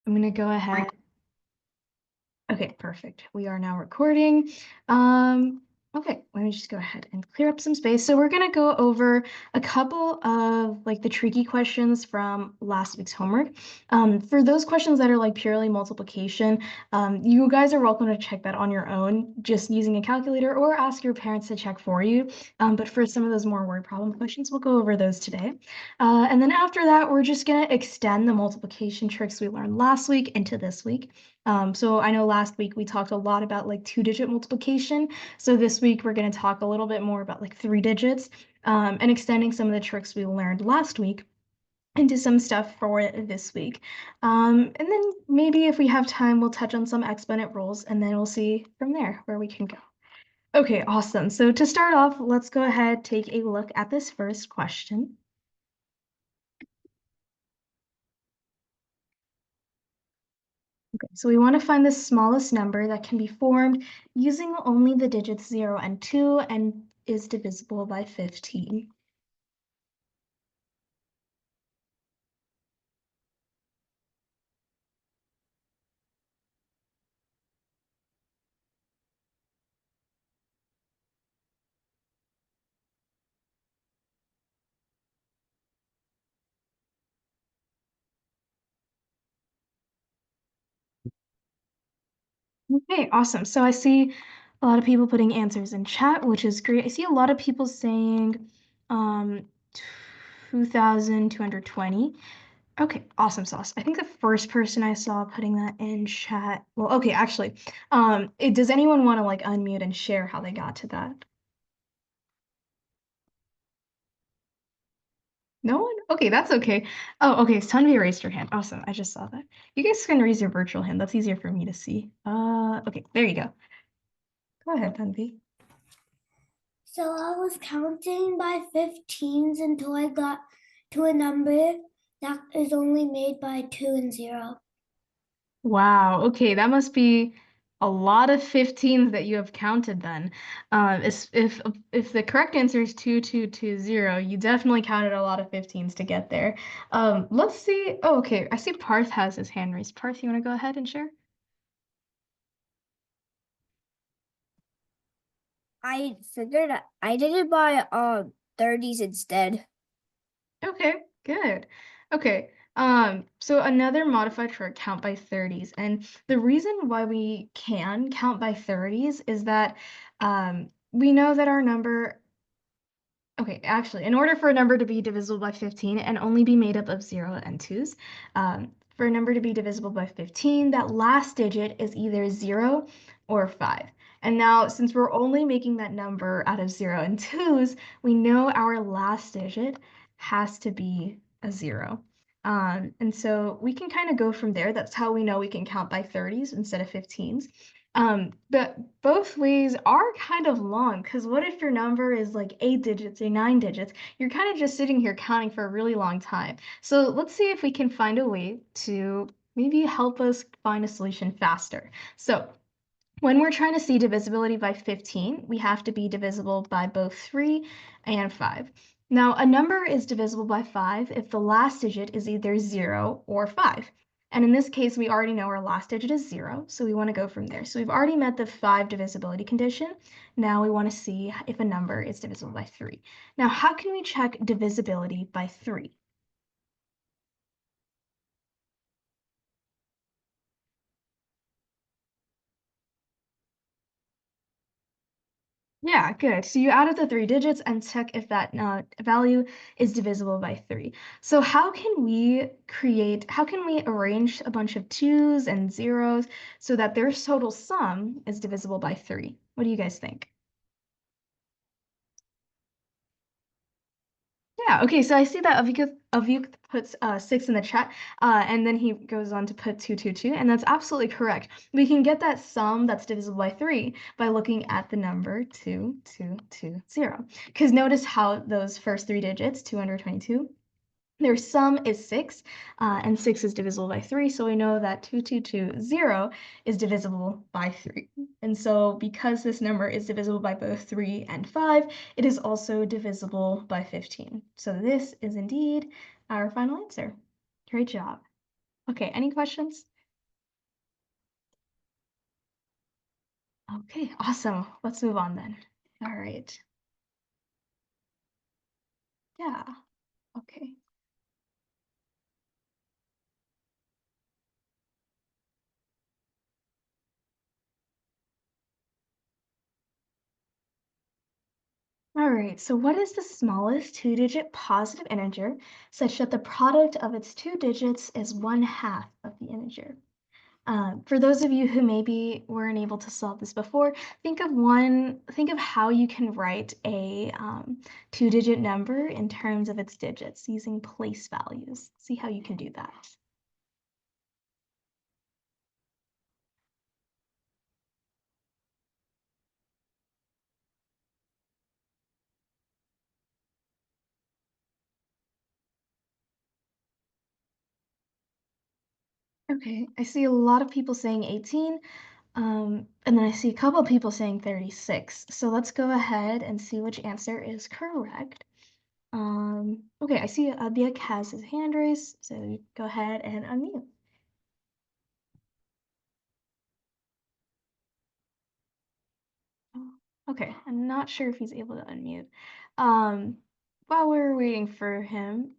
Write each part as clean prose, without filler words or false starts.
I'm going to go ahead. Okay, perfect. We are now recording. Okay, let me just go ahead and clear up some space. So we're going to go over a couple of like the tricky questions from last week's homework. For those questions that are like purely multiplication, you guys are welcome to check that on your own, just using a calculator or ask your parents to check for you. But for some of those more word problem questions, we'll go over those today. And then after that, we're just going to extend the multiplication tricks we learned last week into this week. So I know last week we talked a lot about like 2-digit multiplication. So this week we're going to talk a little bit more about like 3 digits and extending some of the tricks we learned last week into some stuff for this week. And then maybe if we have time, we'll touch on some exponent rules and then we'll see from there where we can go. Okay, awesome. So to start off, let's go ahead, take a look at this first question. Okay, so we want to find the smallest number that can be formed using only the digits 0 and 2 and is divisible by 15. Okay, awesome. So I see a lot of people putting answers in chat, which is great. I see a lot of people saying 2,220. Okay, awesome sauce. I think the first person I saw putting that in chat. Well, okay, actually, does anyone want to like unmute and share how they got to that? No one? Okay, that's okay. Oh, okay. Sunvi raised her hand. Awesome. I just saw that. You guys can raise your virtual hand. That's easier for me to see. Okay, there you go. Go ahead, Sunvi. So I was counting by 15s until I got to a number that is only made by 2 and 0. Wow. Okay, that must be a lot of 15s that you have counted then. If the correct answer is 2220, you definitely counted a lot of 15s to get there. Let's see. Oh, okay. I see Parth has his hand raised. Parth, you want to go ahead and share? I figured I did it by 30s instead. Okay, good. Okay. So another modified for count by 30s. And the reason why we can count by 30s is that we know that our number. Okay, actually, in order for a number to be divisible by 15 and only be made up of 0 and 2s, for a number to be divisible by 15, that last digit is either 0 or 5. And now, since we're only making that number out of 0 and 2s, we know our last digit has to be a 0. And so we can kind of go from there. That's how we know we can count by 30s instead of 15s. But both ways are kind of long because what if your number is like 8 digits or 9 digits? You're kind of just sitting here counting for a really long time. So let's see if we can find a way to maybe help us find a solution faster. So when we're trying to see divisibility by 15, we have to be divisible by both 3 and 5. Now, a number is divisible by 5 if the last digit is either 0 or 5. And in this case, we already know our last digit is 0, so we want to go from there. So we've already met the 5 divisibility condition. Now we want to see if a number is divisible by 3. Now, how can we check divisibility by 3? Yeah, good. So you added the 3 digits and check if that value is divisible by 3. So how can we arrange a bunch of 2s and 0s so that their total sum is divisible by 3? What do you guys think? Yeah, okay, so I see that Avik puts 6 in the chat, and then he goes on to put 222, and that's absolutely correct. We can get that sum that's divisible by 3 by looking at the number 2220. Because notice how those first 3 digits, 222, their sum is 6, and 6 is divisible by 3, so we know that 2220 is divisible by 3. And so because this number is divisible by both 3 and 5, it is also divisible by 15. So this is indeed our final answer. Great job. Okay, any questions? Okay, awesome. Let's move on then. All right. Yeah. Okay. All right, so what is the smallest two-digit positive integer such that the product of its two digits is 1/2 of the integer? For those of you who maybe weren't able to solve this before, think of how you can write a two-digit number in terms of its digits using place values. See how you can do that. Okay, I see a lot of people saying 18, and then I see a couple of people saying 36. So let's go ahead and see which answer is correct. Okay, I see Abia has his hand raised, so go ahead and unmute. Oh, okay, I'm not sure if he's able to unmute. Um, while we're waiting for him,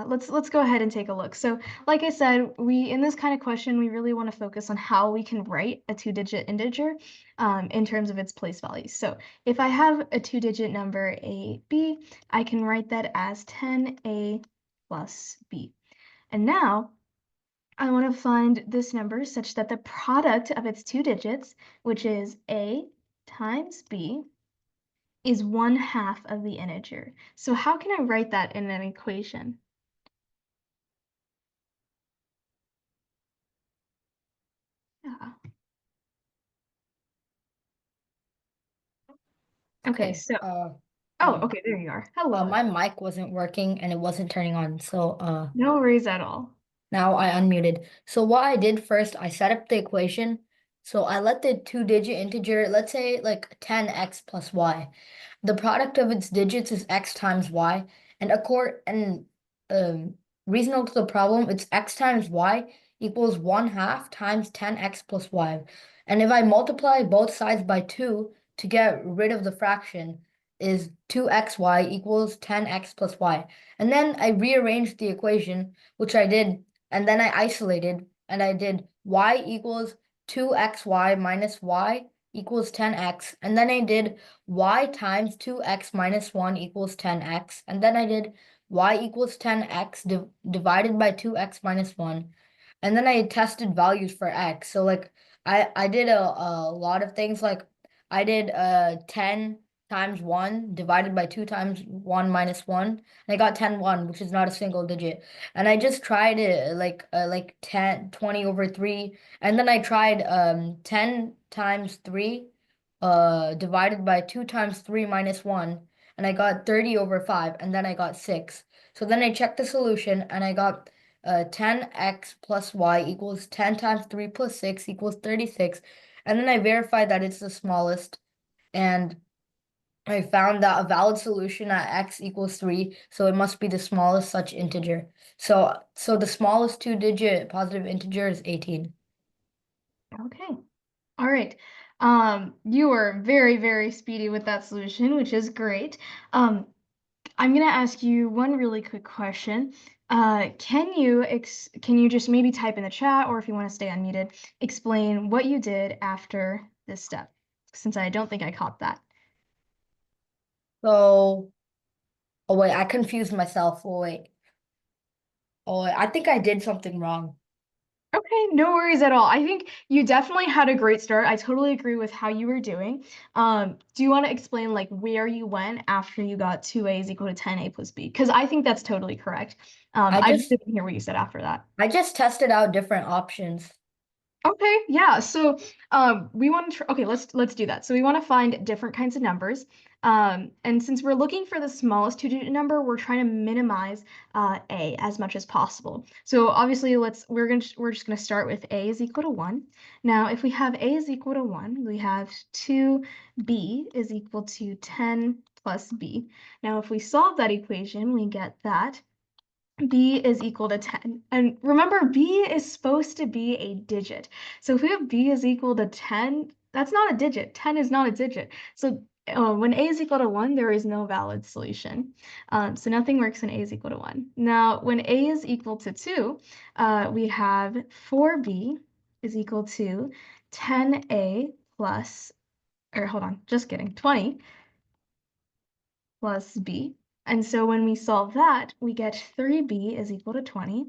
let's go ahead and take a look. So, like I said, we in this kind of question, we really want to focus on how we can write a two-digit integer in terms of its place value. So, if I have a two-digit number AB, I can write that as 10A plus B. And now I want to find this number such that the product of its two digits, which is A times B, is 1/2 of the integer. So how can I write that in an equation? Yeah. Okay, Okay. so oh, Um, okay, there you are. Hello. my mic wasn't working and it wasn't turning on. So, No worries at all. now I unmuted. So what I did first, I set up the equation. So I let the two-digit integer, let's say like 10x plus y. The product of its digits is x times y, and um, reasonable to the problem, it's x times y equals 1/2 times 10x plus y. And if I multiply both sides by 2 to get rid of the fraction, is 2xy equals 10x plus y. And then I rearranged the equation, which I did, and then I isolated, and I did y equals 2xy minus y equals 10x, and then I did y times 2x minus 1 equals 10x, and then I did y equals 10x divided by 2x minus 1, and then I tested values for x. So like I did a lot of things, like I did 10 times 1 divided by 2 times 1 minus 1, and I got 10 1, which is not a single digit. And I just tried it like 10 20 over 3, and then I tried 10 times 3 divided by 2 times 3 minus 1, and I got 30 over 5, and then I got 6. So then I checked the solution, and I got 10x plus y equals 10 times 3 plus 6 equals 36. And then I verified that it's the smallest, and I found that a valid solution at x equals 3, so it must be the smallest such integer. So the smallest two-digit positive integer is 18. Okay. All right. You were very, very speedy with that solution, which is great. I'm gonna ask you one really quick question. Can you just maybe type in the chat, or if you want to stay unmuted, explain what you did after this step, since I don't think I caught that. So, oh wait, I confused myself. Oh wait. Oh, wait, I think I did something wrong. Okay, no worries at all. I think you definitely had a great start. I totally agree with how you were doing. Do you want to explain like where you went after you got 2a is equal to 10a plus b? Because I think that's totally correct. I I just just didn't hear what you said after that. I just tested out different options. Okay, yeah. So we want to okay, let's do that. So we want to find different kinds of numbers. And since we're looking for the smallest two-digit number, we're trying to minimize a as much as possible. So obviously we're just gonna start with a is equal to 1. Now, if we have a is equal to 1, we have 2b is equal to 10 plus b. Now, if we solve that equation, we get that b is equal to 10. And remember, b is supposed to be a digit. So if we have b is equal to 10, That's not a digit. 10 is not a digit. So when a is equal to 1, there is no valid solution. So nothing works when a is equal to 1. Now, when a is equal to 2, we have 4b is equal to 10a plus, or hold on, just kidding, 20 plus b. And so when we solve that, we get 3b is equal to 20.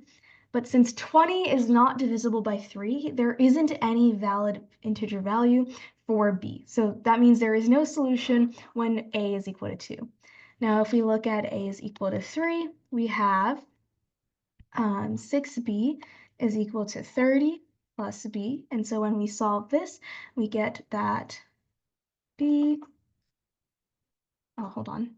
But since 20 is not divisible by 3, there isn't any valid integer value for b. So that means there is no solution when a is equal to 2. Now, if we look at a is equal to 3, we have 6b is equal to 30 plus b. And so when we solve this, we get that b, oh, hold on.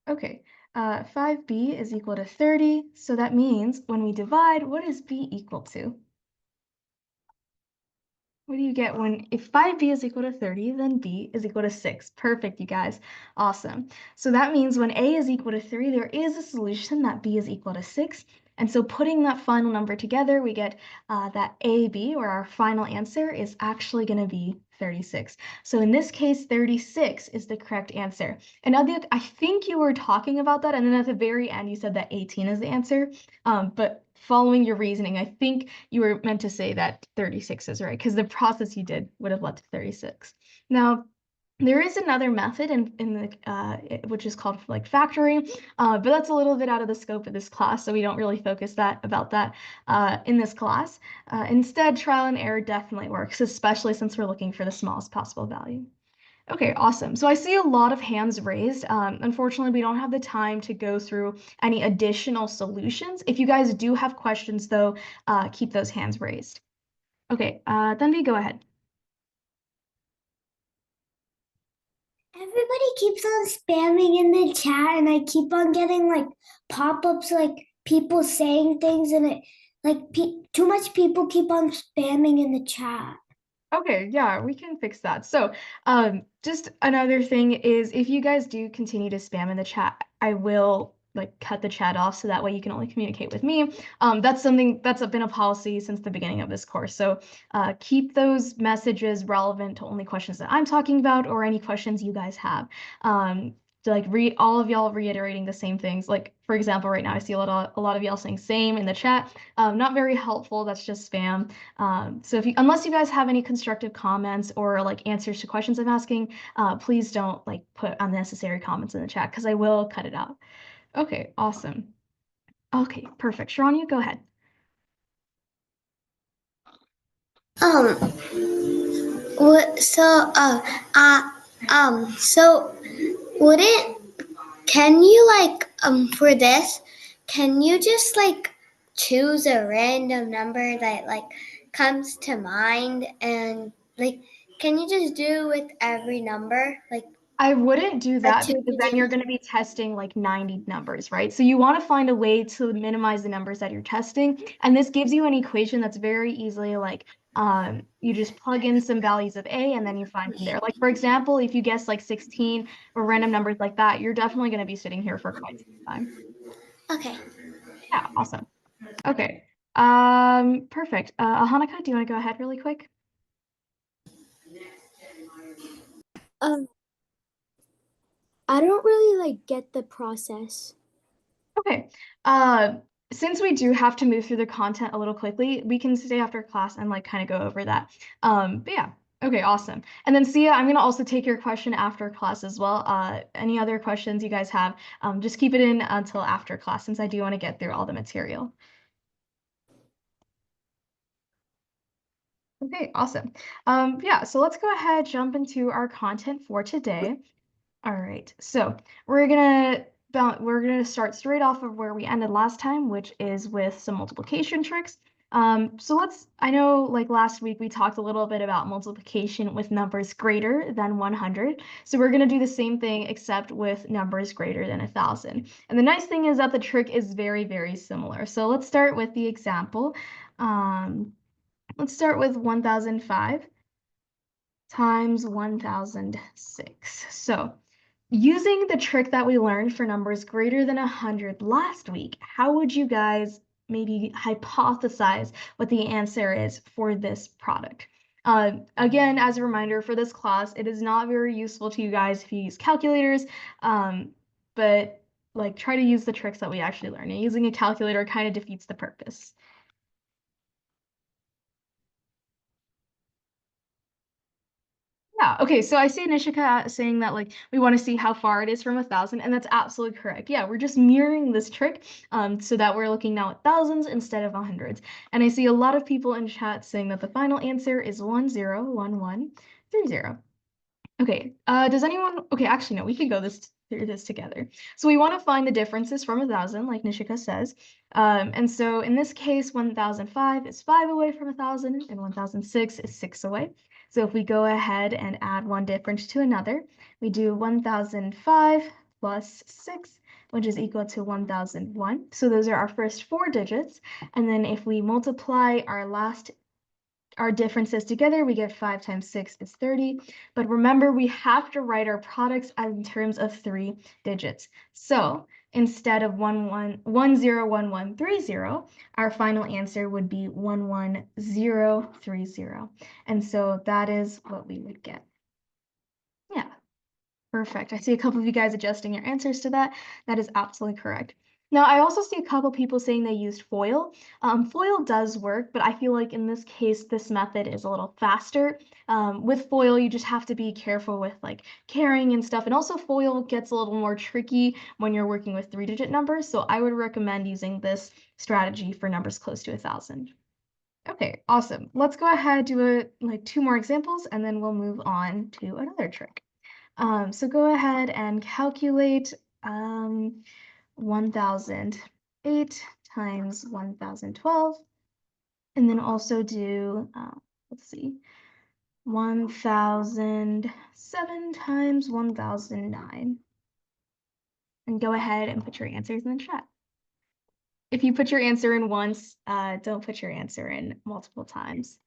Okay, 5b is equal to 30. So that means when we divide, what is b equal to? What do you get when, if 5b is equal to 30, then b is equal to 6. Perfect, you guys. Awesome. So that means when a is equal to 3, there is a solution that b is equal to 6. And so putting that final number together, we get that ab, or our final answer, is actually going to be 36. So in this case, 36 is the correct answer. And Adit, I think you were talking about that, and then at the very end, you said that 18 is the answer. But following your reasoning, I think you were meant to say that 36 is right, because the process you did would have led to 36. Now, there is another method in the which is called like factoring, but that's a little bit out of the scope of this class, so we don't really focus about that in this class. Instead, trial and error definitely works, especially since we're looking for the smallest possible value. Okay, awesome. So I see a lot of hands raised. Unfortunately, we don't have the time to go through any additional solutions. If you guys do have questions, though, keep those hands raised. Okay, then we go ahead. Everybody keeps on spamming in the chat, and I keep on getting like pop-ups, like people saying things, and it like too much people keep on spamming in the chat. Okay, yeah, we can fix that. So, just another thing is if you guys do continue to spam in the chat, I will like cut the chat off so that way you can only communicate with me. That's something that's been a policy since the beginning of this course. So, keep those messages relevant to only questions that I'm talking about or any questions you guys have. To like read all of y'all reiterating the same things. Like, for example, right now I see a lot of y'all saying same in the chat. Not very helpful. That's just spam. So unless you guys have any constructive comments or like answers to questions I'm asking, please don't like put unnecessary comments in the chat because I will cut it out. Okay, awesome. Okay, perfect. Sharon, you go ahead. So would it, can you like, for this, can you just like choose a random number that like comes to mind and like, can you just do with every number? Like I wouldn't do a that because then two-digit? you're going to be testing like 90 numbers, right? So you want to find a way to minimize the numbers that you're testing. And this gives you an equation that's very easily like, you just plug in some values of A and then you find from there. Like for example, if you guess like 16 or random numbers like that, you're definitely going to be sitting here for quite some time. Okay. Yeah, awesome. Okay. Perfect. Hanukkah, do you want to go ahead really quick? I don't really like get the process. Okay. Since we do have to move through the content a little quickly, we can stay after class and like kind of go over that. But yeah. Okay, awesome. And then Sia, I'm gonna also take your question after class as well. Any other questions you guys have, just keep it in until after class since I do want to get through all the material. Okay, awesome. Yeah, so let's go ahead, jump into our content for today. All right, so we're gonna start straight off of where we ended last time, which is with some multiplication tricks. So I know like last week we talked a little bit about multiplication with numbers greater than 100. So we're gonna do the same thing except with numbers greater than 1,000. And the nice thing is that the trick is very, very similar. So let's start with the example. Let's start with 1,005 times 1,006. So using the trick that we learned for numbers greater than 100 last week, how would you guys maybe hypothesize what the answer is for this product? Again, as a reminder for this class, it is not very useful to you guys if you use calculators, but like try to use the tricks that we actually learn. And using a calculator kind of defeats the purpose. Yeah, okay, so I see Nishika saying that like we want to see how far it is from 1,000, and that's absolutely correct. Yeah, we're just mirroring this trick so that we're looking now at thousands instead of hundreds. And I see a lot of people in chat saying that the final answer is 101130. Okay, does anyone, okay, actually no, we could go through this together. So we want to find the differences from 1,000, like Nishika says. And so in this case, 1,005 is 5 away from 1,000, and 1,006 is 6 away. So if we go ahead and add one difference to another, we do 1,005 plus 6, which is equal to 1,001. So those are our first 4 digits. And then if we multiply our differences together, we get 5 times 6 is 30. But remember, we have to write our products in terms of 3 digits. So instead of 101130, our final answer would be 11030. And so that is what we would get. Yeah, perfect. I see a couple of you guys adjusting your answers to that. That is absolutely correct. Now, I also see a couple people saying they used FOIL. FOIL does work, but I feel like in this case, this method is a little faster. With FOIL, you just have to be careful with like carrying and stuff. And also FOIL gets a little more tricky when you're working with 3-digit numbers. So I would recommend using this strategy for numbers close to 1,000. Okay, awesome. Let's go ahead, do like 2 more examples, and then we'll move on to another trick. So go ahead and calculate 1,008 times 1,012, and then also do, let's see, 1,007 times 1,009. And go ahead and put your answers in the chat. If you put your answer in once, don't put your answer in multiple times.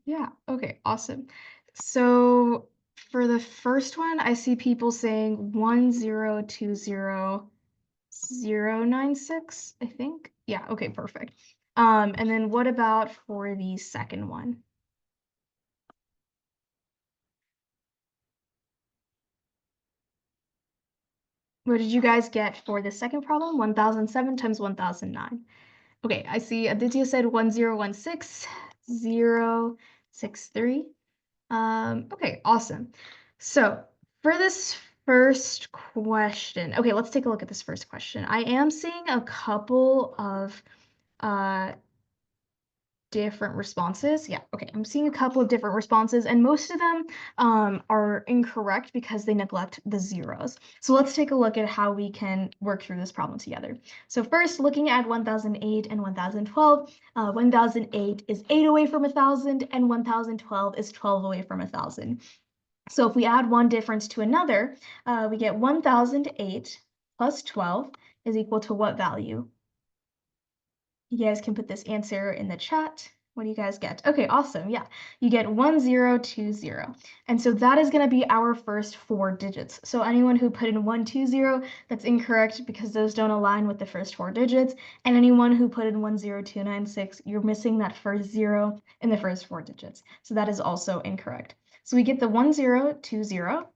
Yeah, okay, awesome. So for the first one, I see people saying 102096, I think. Yeah, okay, perfect. And then what about for the second one? What did you guys get for the second problem? 1,007 times 1,009. Okay, I see Aditya said 1016,063. Okay, awesome. So for this first question, okay, let's take a look at this first question. I am seeing a couple of different responses. Yeah, okay, I'm seeing a couple of different responses, and most of them are incorrect because they neglect the zeros. So let's take a look at how we can work through this problem together. So first, looking at 1,008 and 1,012, 1,008 is 8 away from 1,000, and 1,012 is 12 away from 1,000. So if we add one difference to another, we get 1,008 plus 12 is equal to what value? You guys can put this answer in the chat. What do you guys get? Okay, awesome. Yeah, you get 1020. And so that is going to be our first 4 digits. So anyone who put in 120, that's incorrect because those don't align with the first 4 digits. And anyone who put in 10296, you're missing that first 0 in the first 4 digits. So that is also incorrect. So we get the 1020.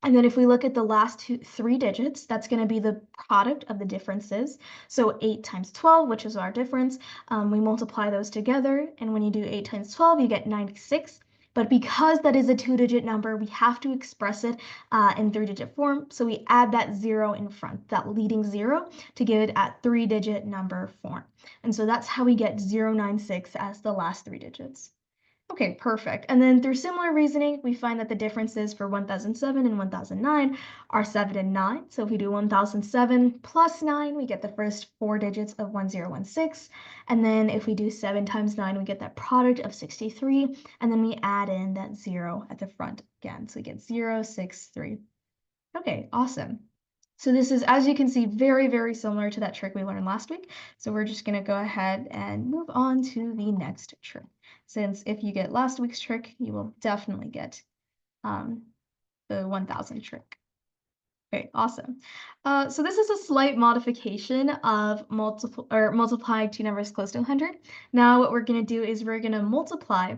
And then if we look at the last 3 digits, that's going to be the product of the differences. So 8 times 12, which is our difference, we multiply those together. And when you do 8 times 12, you get 96. But because that is a 2-digit number, we have to express it in 3-digit form. So we add that 0 in front, that leading 0, to give it at 3-digit number form. And so that's how we get 096 as the last 3 digits. Okay, perfect. And then through similar reasoning, we find that the differences for 1,007 and 1,009 are 7 and 9. So if we do 1,007 plus 9, we get the first 4 digits of 1016. And then if we do 7 times 9, we get that product of 63. And then we add in that 0 at the front again. So we get 063. Okay, awesome. So this is, as you can see, very, very similar to that trick we learned last week. So we're just going to go ahead and move on to the next trick. Since if you get last week's trick, you will definitely get the 1,000 trick. Okay, awesome. So this is a slight modification of multiplying two numbers close to 100. Now what we're going to do is we're going to multiply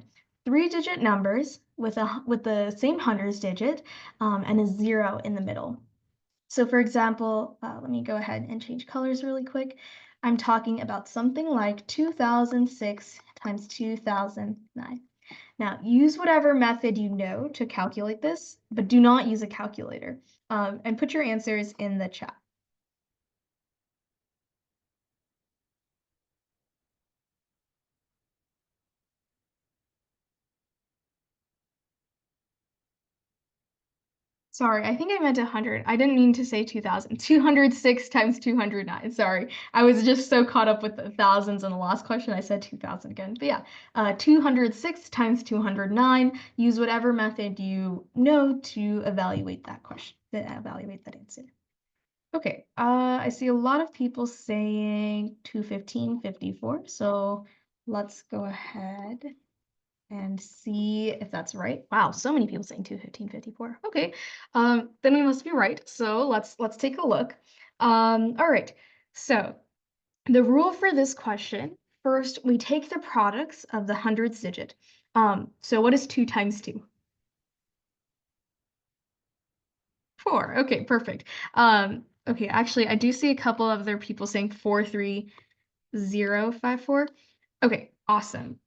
3-digit numbers with the same hundreds digit and a 0 in the middle. So for example, let me go ahead and change colors really quick. I'm talking about something like 2006 times 2009. Now, use whatever method you know to calculate this, but do not use a calculator. And put your answers in the chat. Sorry, I think I meant 100. I didn't mean to say 2000. 206 times 209. Sorry. I was just so caught up with the thousands in the last question. I said 2000 again. But yeah, 206 times 209. Use whatever method you know to evaluate that question, to evaluate that answer. Okay, I see a lot of people saying 215.54. So let's go ahead and see if that's right. Wow, so many people saying 215.54. Okay, then we must be right. So let's take a look. All right, so the rule for this question, first we take the products of the hundreds digit. So what is 2 times 2? 4. Okay, perfect. Okay, actually, I do see a couple of other people saying 43054. Okay, awesome.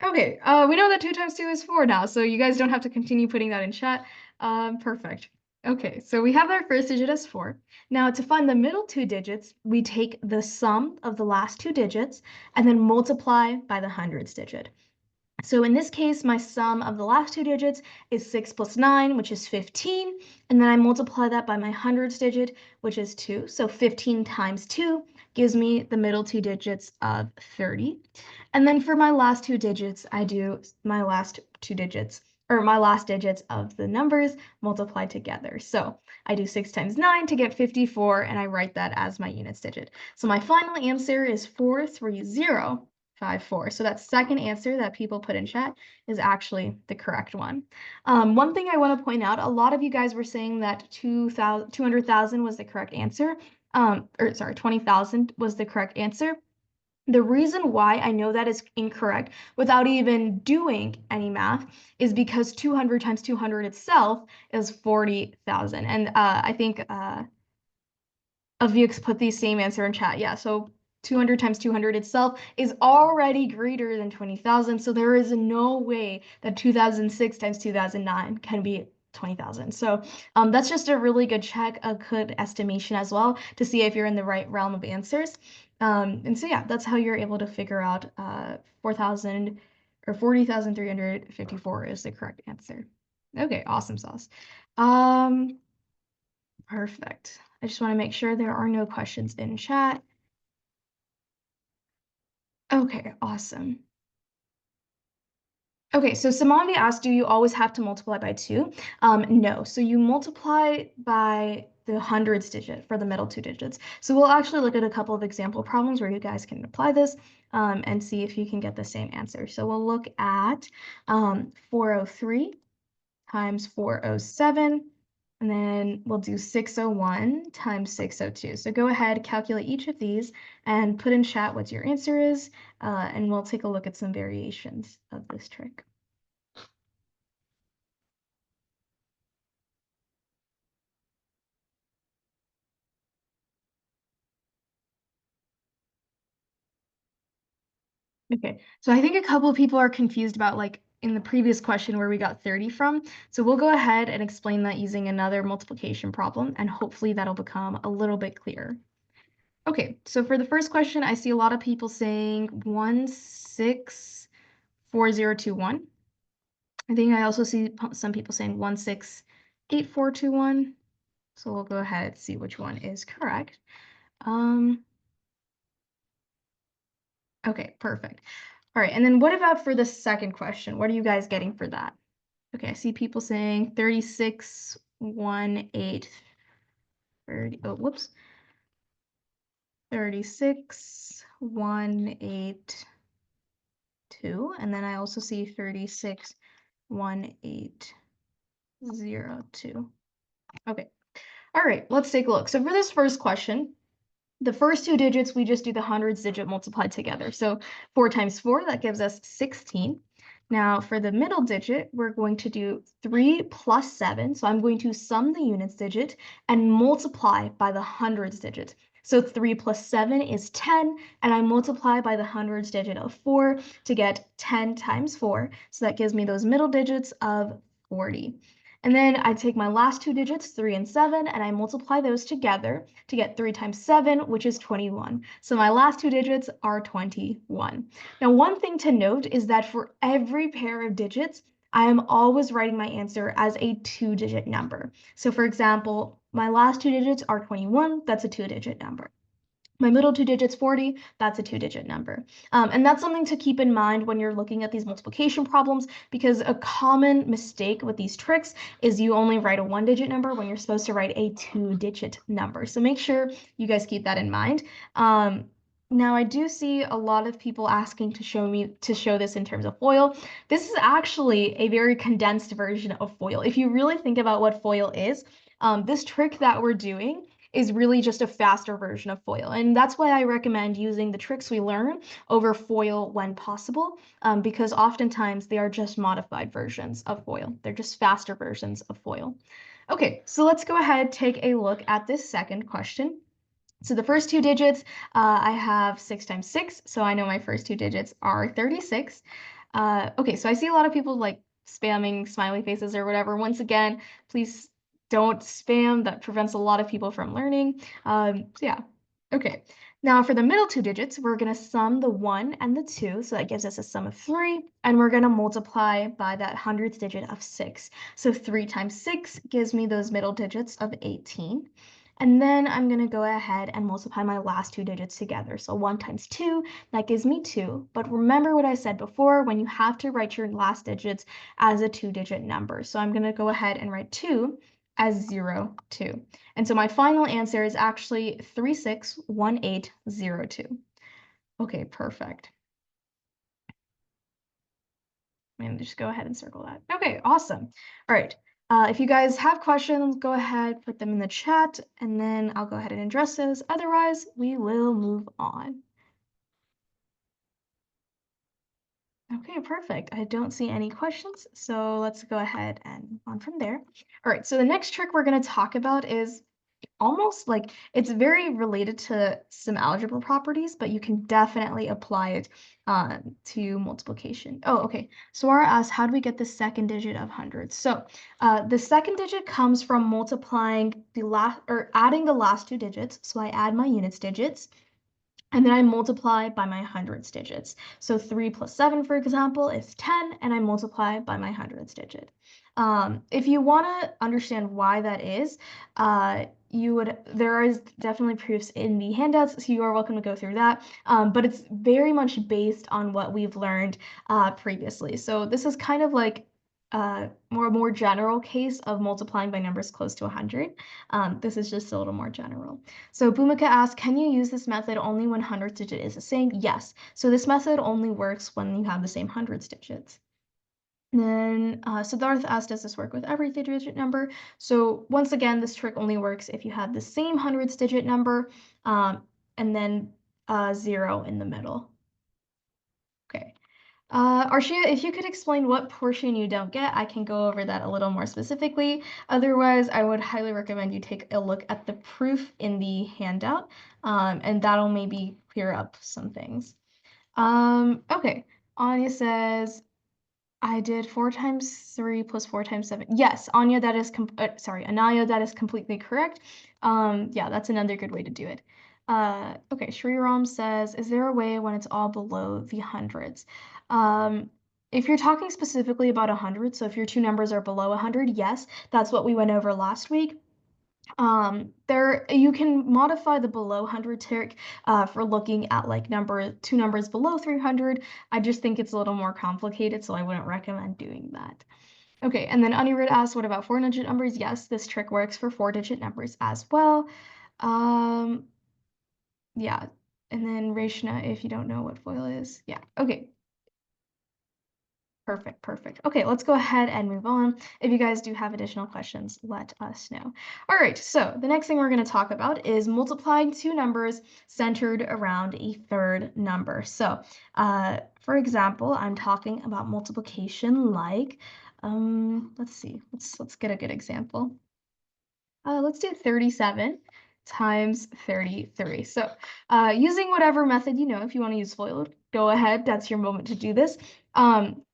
Okay, we know that 2 times 2 is 4 now, so you guys don't have to continue putting that in chat. Perfect. Okay, so we have our first digit as 4. Now, to find the middle 2 digits, we take the sum of the last 2 digits and then multiply by the hundreds digit. So in this case, my sum of the last 2 digits is 6 plus 9, which is 15, and then I multiply that by my hundreds digit, which is 2. So 15 times 2 gives me the middle 2 digits of 30. And then for my last 2 digits, I do my last 2 digits, or my last digits of the numbers multiplied together. So I do 6 times 9 to get 54, and I write that as my units digit. So my final answer is 43054. So that second answer that people put in chat is actually the correct one. One thing I want to point out, a lot of you guys were saying that 200,000 was the correct answer. Or sorry, 20,000 was the correct answer. The reason why I know that is incorrect without even doing any math is because 200 times 200 itself is 40,000. And I think Avix put the same answer in chat. Yeah, so 200 times 200 itself is already greater than 20,000. So there is no way that 2006 times 2009 can be 20,000. So that's just a really good check, a good estimation as well to see if you're in the right realm of answers. And so yeah, that's how you're able to figure out 4,000 or 40,354 is the correct answer. Okay, awesome sauce. Perfect. I just want to make sure there are no questions in chat. Okay, awesome. Okay, so Samanvi asked, do you always have to multiply by 2? No, so you multiply by the hundreds digit for the middle 2 digits. So we'll actually look at a couple of example problems where you guys can apply this and see if you can get the same answer. So we'll look at 403 times 407, and then we'll do 601 times 602. So go ahead, calculate each of these and put in chat what your answer is, and we'll take a look at some variations of this trick. Okay, so I think a couple of people are confused about like in the previous question where we got 30 from. So we'll go ahead and explain that using another multiplication problem, and hopefully that'll become a little bit clearer. Okay, so for the first question, I see a lot of people saying 164021. I think I also see some people saying 168421. So we'll go ahead and see which one is correct. Okay, perfect. All right, and then what about for the second question? What are you guys getting for that? Okay, I see people saying 3618. Oh, whoops. 36182, and then I also see 36182. Okay. All right, let's take a look. So for this first question, the first two digits, we just do the hundreds digit multiplied together. So 4 times 4, that gives us 16. Now for the middle digit, we're going to do 3 plus 7. So I'm going to sum the units digit and multiply by the hundreds digit. So 3 plus 7 is 10, and I multiply by the hundreds digit of 4 to get 10 times 4. So that gives me those middle digits of 40. And then I take my last two digits, 3 and 7, and I multiply those together to get 3 times 7, which is 21. So my last two digits are 21. Now, one thing to note is that for every pair of digits, I am always writing my answer as a two-digit number. So for example, my last two digits are 21, that's a two-digit number. My middle two digits, 40, that's a two-digit number. And that's something to keep in mind when you're looking at these multiplication problems, because a common mistake with these tricks is you only write a one-digit number when you're supposed to write a two-digit number. So make sure you guys keep that in mind. Now I do see a lot of people asking to show this in terms of FOIL. This is actually a very condensed version of FOIL. If you really think about what FOIL is, this trick that we're doing is really just a faster version of FOIL. And that's why I recommend using the tricks we learn over FOIL when possible, because oftentimes they are just modified versions of FOIL. They're just faster versions of FOIL. Okay, so let's go ahead, take a look at this second question. So the first two digits, I have 6 times 6, so I know my first two digits are 36. Okay, so I see a lot of people like spamming smiley faces or whatever. Once again, please don't spam. That prevents a lot of people from learning. So yeah, okay. Now for the middle two digits, we're going to sum the 1 and the 2, so that gives us a sum of 3, and we're going to multiply by that hundredth digit of 6. So 3 times 6 gives me those middle digits of 18. And then I'm going to go ahead and multiply my last two digits together. So 1 times 2, that gives me 2. But remember what I said before, when you have to write your last digits as a two-digit number. So I'm going to go ahead and write 2 as 0, 2. And so my final answer is actually 361802. Okay, perfect. I'm going to just go ahead and circle that. Okay, awesome. All right. If you guys have questions, go ahead, put them in the chat, and then I'll go ahead and address those. Otherwise, we will move on. Okay, perfect. I don't see any questions, so let's go ahead and move on from there. All right, so the next trick we're going to talk about is almost like it's very related to some algebra properties, but you can definitely apply it to multiplication. Oh, okay. Swara asks, how do we get the second digit of hundreds? So the second digit comes from multiplying the last or adding the last two digits. So I add my units digits, and then I multiply by my hundreds digits. So 3 plus 7, for example, is 10, and I multiply by my hundreds digit. If you want to understand why that is, there is definitely proofs in the handouts, so you are welcome to go through that. But it's very much based on what we've learned previously. So this is kind of like more general case of multiplying by numbers close to 100. This is just a little more general. So Bhumika asked, can you use this method only when hundredths digit is the same? Yes. So this method only works when you have the same hundreds digits. And then Siddharth asked, does this work with every three-digit number? So once again, this trick only works if you have the same hundredths digit number and then 0 in the middle. Okay. Arshia, if you could explain what portion you don't get, I can go over that a little more specifically. Otherwise, I would highly recommend you take a look at the proof in the handout, and that'll maybe clear up some things. Okay, Anya says, I did 4 times 3 plus 4 times 7. Yes, Anya, that is, Anaya, that is completely correct. Yeah, that's another good way to do it. Okay, Shriram says, is there a way when it's all below the hundreds? If you're talking specifically about 100, so if your two numbers are below 100, yes, that's what we went over last week. You can modify the below 100 trick for looking at like two numbers below 300. I just think it's a little more complicated, so I wouldn't recommend doing that. Okay, and then Anirudh asks, what about 4-digit numbers? Yes, this trick works for 4-digit numbers as well. Yeah, and then Reshna, if you don't know what FOIL is, yeah, okay. Perfect, perfect. Okay, let's go ahead and move on. If you guys do have additional questions, let us know. All right, so the next thing we're going to talk about is multiplying two numbers centered around a third number. So, for example, I'm talking about multiplication like, let's see, let's get a good example. Let's do 37 times 33. So using whatever method you know, if you want to use FOIL, go ahead. That's your moment to do this.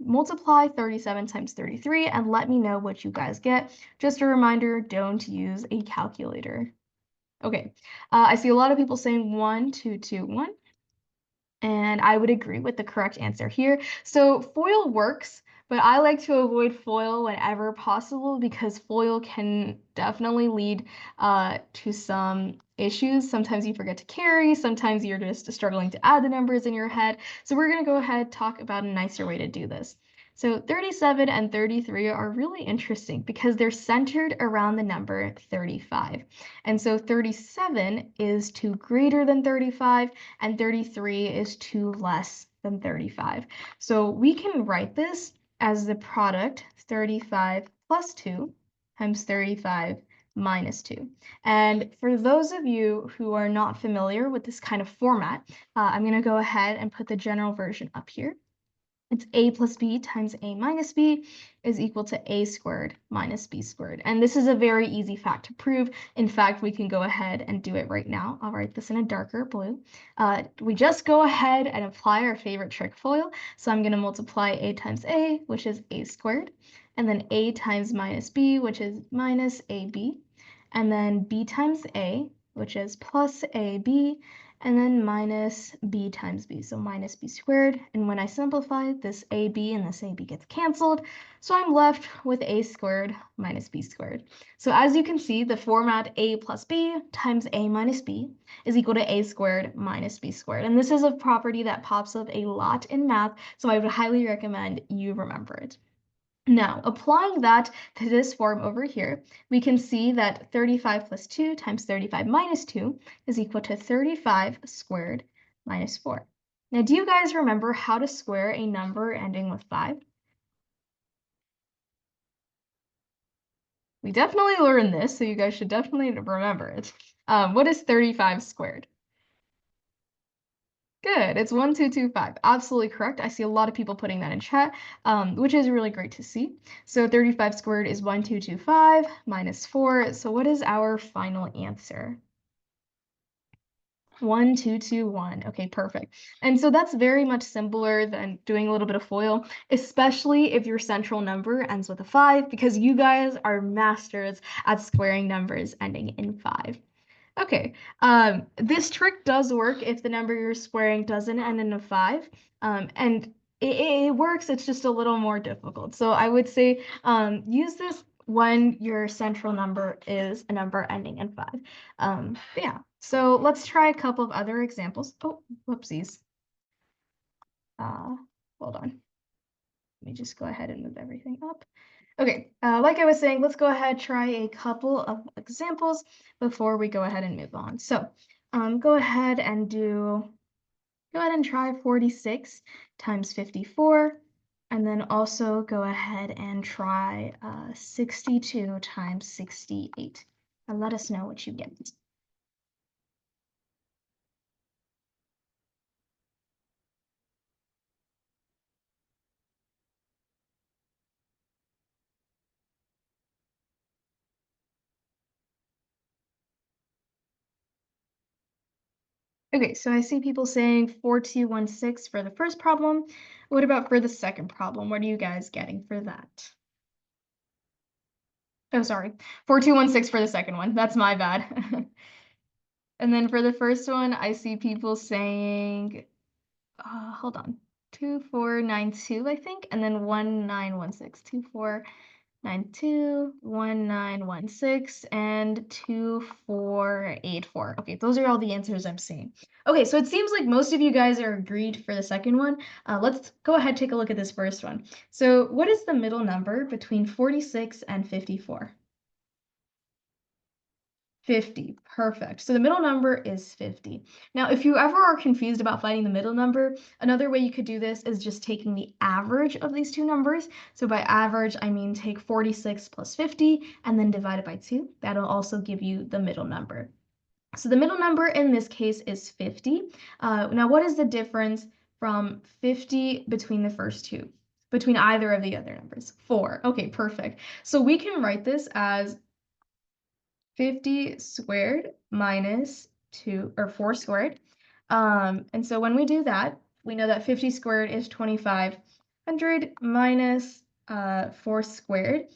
Multiply 37 times 33 and let me know what you guys get. Just a reminder, don't use a calculator. Okay, I see a lot of people saying 1, 2, 2, 1. And I would agree with the correct answer here. So FOIL works, but I like to avoid FOIL whenever possible because FOIL can definitely lead to some issues. Sometimes you forget to carry, sometimes you're just struggling to add the numbers in your head. So we're going to go ahead and talk about a nicer way to do this. So 37 and 33 are really interesting because they're centered around the number 35. And so 37 is 2 greater than 35, and 33 is 2 less than 35. So we can write this as the product 35 plus 2 times 35 minus 2. And for those of you who are not familiar with this kind of format, I'm going to go ahead and put the general version up here. It's a plus b times a minus b is equal to a squared minus b squared. And this is a very easy fact to prove. In fact, we can go ahead and do it right now. I'll write this in a darker blue. We just go ahead and apply our favorite trick FOIL. So I'm going to multiply a times a, which is a squared, and then a times minus b, which is minus ab, and then b times a, which is plus ab, and then minus b times b, so minus b squared. And when I simplify, this ab and this ab gets canceled, so I'm left with a squared minus b squared. So as you can see, the format a plus b times a minus b is equal to a squared minus b squared. And this is a property that pops up a lot in math, so I would highly recommend you remember it. Now, applying that to this form over here, we can see that 35 plus 2 times 35 minus 2 is equal to 35 squared minus 4. Now, do you guys remember how to square a number ending with 5? We definitely learned this, so you guys should definitely remember it. What is 35 squared? Good, it's 1225. Absolutely correct. I see a lot of people putting that in chat, which is really great to see. So 35 squared is 1225 minus 4. So what is our final answer? 1221. Okay, perfect. And so that's very much simpler than doing a little bit of FOIL, especially if your central number ends with a 5, because you guys are masters at squaring numbers ending in 5. Okay, this trick does work if the number you're squaring doesn't end in a 5, and it works, it's just a little more difficult. So I would say use this when your central number is a number ending in 5. But yeah, so let's try a couple of other examples. Oh, whoopsies. Hold on. Let me just go ahead and move everything up. Okay, like I was saying, let's go ahead, try a couple of examples before we go ahead and move on. So go ahead and try 46 times 54, and then also go ahead and try 62 times 68, and let us know what you get. Okay, so I see people saying 4216 for the first problem. What about for the second problem? What are you guys getting for that? Oh, sorry, 4216 for the second one. That's my bad. And then for the first one, I see people saying, hold on, 2492, I think, and then 1916, 2492, 1916, and 2484. Okay, those are all the answers I'm seeing. Okay, so it seems like most of you guys are agreed for the second one. Let's go ahead and take a look at this first one. So what is the middle number between 46 and 54? 50, perfect. So the middle number is 50. Now, if you ever are confused about finding the middle number, another way you could do this is just taking the average of these two numbers. So by average, I mean take 46 plus 50 and then divide it by 2. That'll also give you the middle number. So the middle number in this case is 50. Now, what is the difference from 50 between the first two? Between either of the other numbers? 4. Okay, perfect. So we can write this as 50 squared minus 2 or 4 squared. And so when we do that, we know that 50 squared is 2500 minus 4 squared,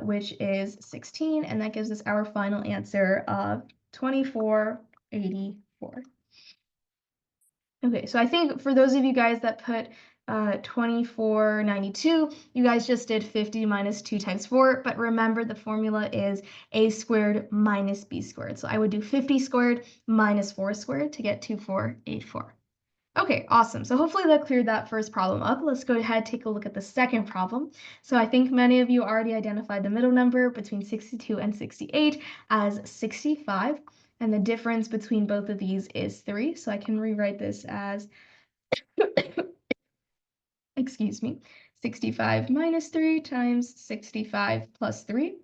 which is 16, and that gives us our final answer of 2484. Okay, so I think for those of you guys that put 2492, you guys just did 50 minus 2 times 4, but remember the formula is a squared minus b squared. So I would do 50 squared minus 4 squared to get 2484. Okay, awesome. So hopefully that cleared that first problem up. Let's go ahead and take a look at the second problem. So I think many of you already identified the middle number between 62 and 68 as 65. And the difference between both of these is 3. So I can rewrite this as, excuse me, 65 minus 3 times 65 plus 3.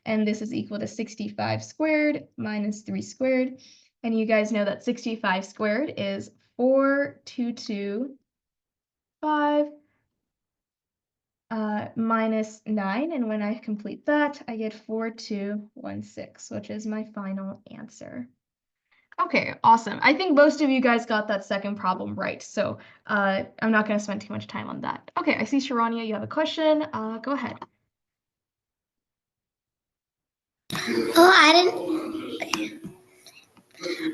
And this is equal to 65 squared minus 3 squared. And you guys know that 65 squared is 4,225 minus 9. And when I complete that, I get 4216, which is my final answer. Okay, awesome. I think most of you guys got that second problem right, so I'm not going to spend too much time on that. Okay, I see Sharania, you have a question. Go ahead. Oh,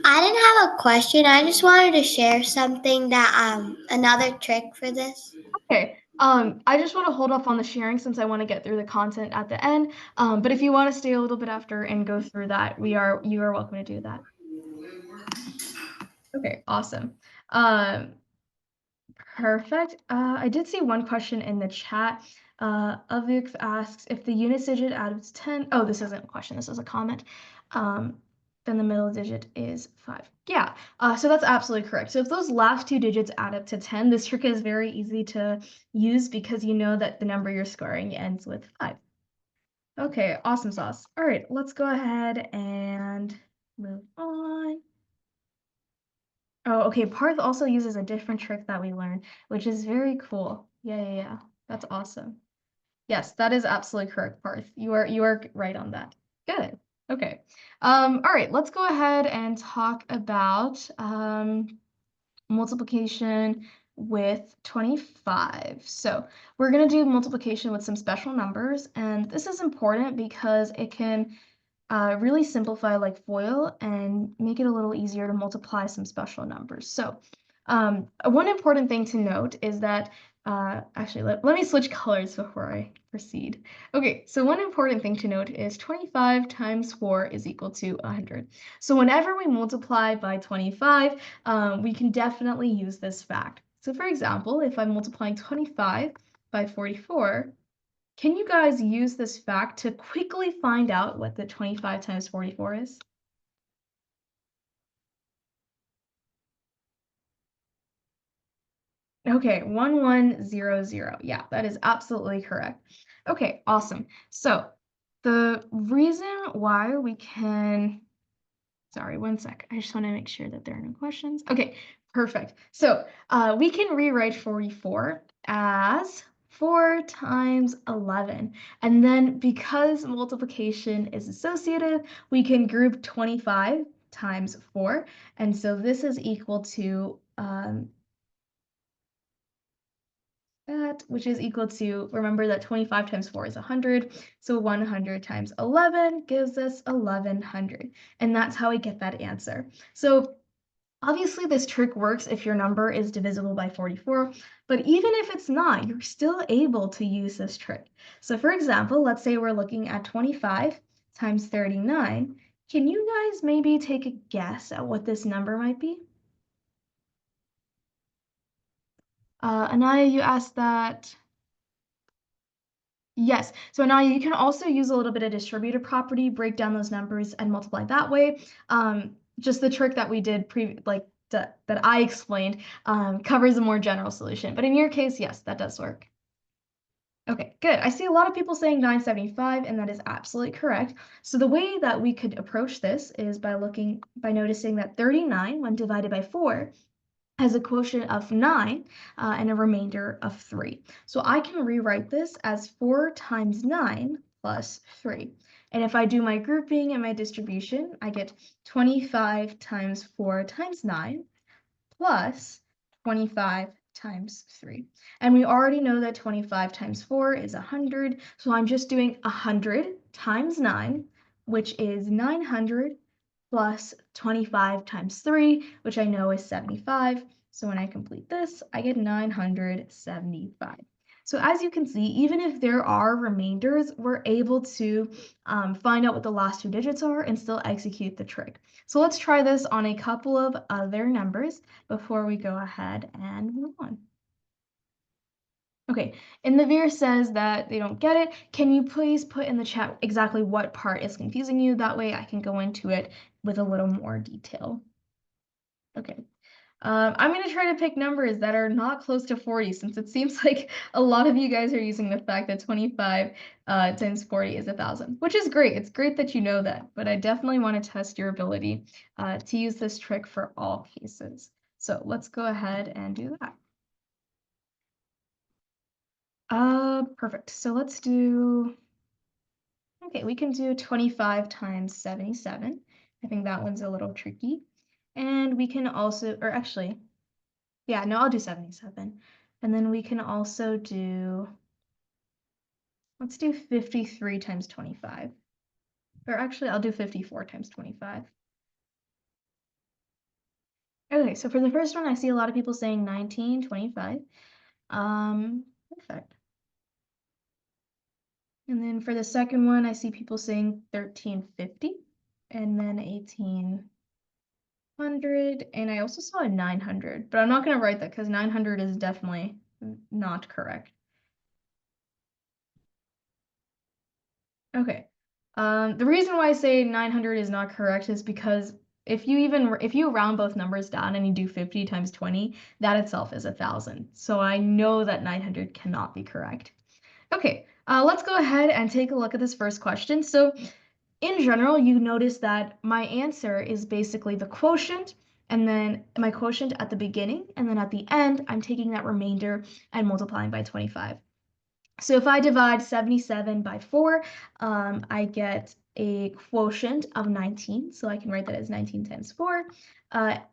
I didn't have a question. I just wanted to share something that another trick for this. Okay, I just want to hold off on the sharing since I want to get through the content at the end. But if you want to stay a little bit after and go through that, you are welcome to do that. Okay, awesome. Perfect. I did see one question in the chat. Avik asks if the unit digit adds 10. Oh, this isn't a question. This is a comment. Then the middle digit is 5. Yeah. So that's absolutely correct. So if those last two digits add up to 10, this trick is very easy to use because you know that the number you're squaring ends with 5. Okay, awesome sauce. All right, let's go ahead and move on. Oh, okay. Parth also uses a different trick that we learned, which is very cool. Yeah. That's awesome. Yes, that is absolutely correct, Parth. You are right on that. Good. Okay. All right, let's go ahead and talk about multiplication with 25. So we're going to do multiplication with some special numbers, and this is important because it can really simplify like FOIL and make it a little easier to multiply some special numbers. So one important thing to note is that, actually, let me switch colors before I proceed. Okay, so one important thing to note is 25 times 4 is equal to 100. So whenever we multiply by 25, we can definitely use this fact. So for example, if I'm multiplying 25 by 44, can you guys use this fact to quickly find out what the 25 times 44 is? Okay, 1100. Yeah, that is absolutely correct. Okay, awesome. So the reason why we can, sorry, one sec. I just want to make sure that there are no questions. Okay, perfect. So we can rewrite 44 as 4 times 11. And then because multiplication is associative, we can group 25 times 4. And so this is equal to that, which is equal to, remember that 25 times 4 is 100. So 100 times 11 gives us 1100. And that's how we get that answer. So obviously, this trick works if your number is divisible by 44, but even if it's not, you're still able to use this trick. So for example, let's say we're looking at 25 times 39. Can you guys maybe take a guess at what this number might be? Anaya, you asked that. Yes. So now you can also use a little bit of distributive property, break down those numbers and multiply that way. Just the trick that we did that I explained covers a more general solution. But in your case, yes, that does work. Okay, good. I see a lot of people saying 975, and that is absolutely correct. So the way that we could approach this is by noticing that 39, when divided by 4, has a quotient of 9 and a remainder of 3. So I can rewrite this as 4 times 9 plus 3. And if I do my grouping and my distribution, I get 25 times 4 times 9 plus 25 times 3. And we already know that 25 times 4 is 100, so I'm just doing 100 times 9, which is 900, plus 25 times 3, which I know is 75. So when I complete this, I get 975. So as you can see, even if there are remainders, we're able to find out what the last two digits are and still execute the trick. So let's try this on a couple of other numbers before we go ahead and move on. Okay, Indivir says that they don't get it. Can you please put in the chat exactly what part is confusing you? That way I can go into it with a little more detail. Okay. I'm going to try to pick numbers that are not close to 40, since it seems like a lot of you guys are using the fact that 25 times 40 is 1,000, which is great. It's great that you know that, but I definitely want to test your ability to use this trick for all cases. So let's go ahead and do that. Perfect. So let's do, okay, we can do 25 times 77. I think that one's a little tricky. And we can also, or actually, yeah, no, I'll do 77. And then we can also do, let's do 53 times 25. Or actually, I'll do 54 times 25. Okay, so for the first one, I see a lot of people saying 1925. Perfect. And then for the second one, I see people saying 1350 and then 1800, and I also saw a 900, but I'm not going to write that because 900 is definitely not correct. Okay. The reason why I say 900 is not correct is because if you round both numbers down and you do 50 times 20, that itself is 1,000. So I know that 900 cannot be correct. Okay, let's go ahead and take a look at this first question. So in general, you notice that my answer is basically the quotient, and then my quotient at the beginning, and then at the end, I'm taking that remainder and multiplying by 25. So if I divide 77 by 4, I get a quotient of 19. So I can write that as 19 times 4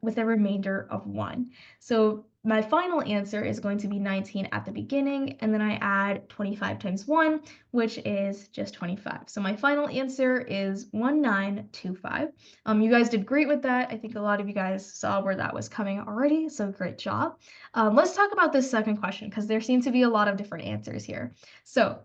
with a remainder of 1. So my final answer is going to be 19 at the beginning, and then I add 25 times 1, which is just 25. So my final answer is 1925. You guys did great with that. I think a lot of you guys saw where that was coming already, so great job. Let's talk about this second question, because there seem to be a lot of different answers here. So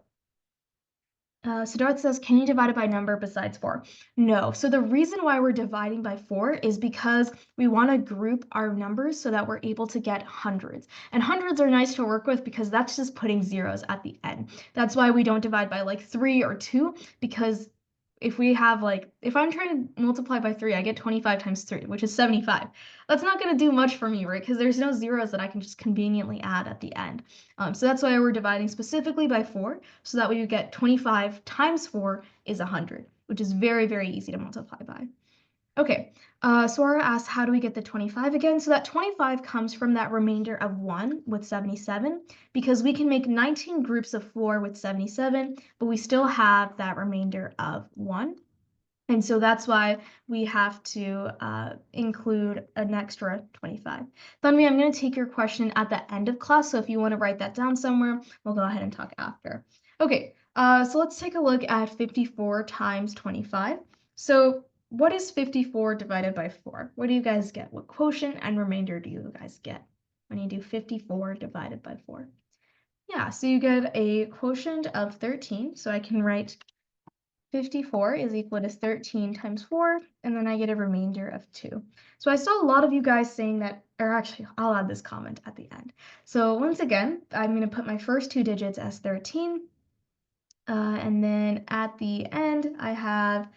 Siddharth says, can you divide it by number besides 4? No. So the reason why we're dividing by 4 is because we want to group our numbers so that we're able to get hundreds. And hundreds are nice to work with because that's just putting zeros at the end. That's why we don't divide by like 3 or 2, because if we have if I'm trying to multiply by 3, I get 25 times 3, which is 75. That's not going to do much for me, right? Because there's no zeros that I can just conveniently add at the end. So that's why we're dividing specifically by 4, so that way you get 25 times 4 is 100, which is very, very easy to multiply by. Okay, Sora asks, how do we get the 25 again? So that 25 comes from that remainder of 1 with 77, because we can make 19 groups of 4 with 77, but we still have that remainder of 1. And so that's why we have to include an extra 25. Tanvi, I'm going to take your question at the end of class, so if you want to write that down somewhere, we'll go ahead and talk after. Okay, so let's take a look at 54 times 25. So what is 54 divided by 4? What do you guys get? What quotient and remainder do you guys get when you do 54 divided by 4? Yeah, so you get a quotient of 13, so I can write 54 is equal to 13 times 4, and then I get a remainder of 2. So I saw a lot of you guys saying that, or actually, I'll add this comment at the end. So once again, I'm going to put my first two digits as 13, And then at the end, I have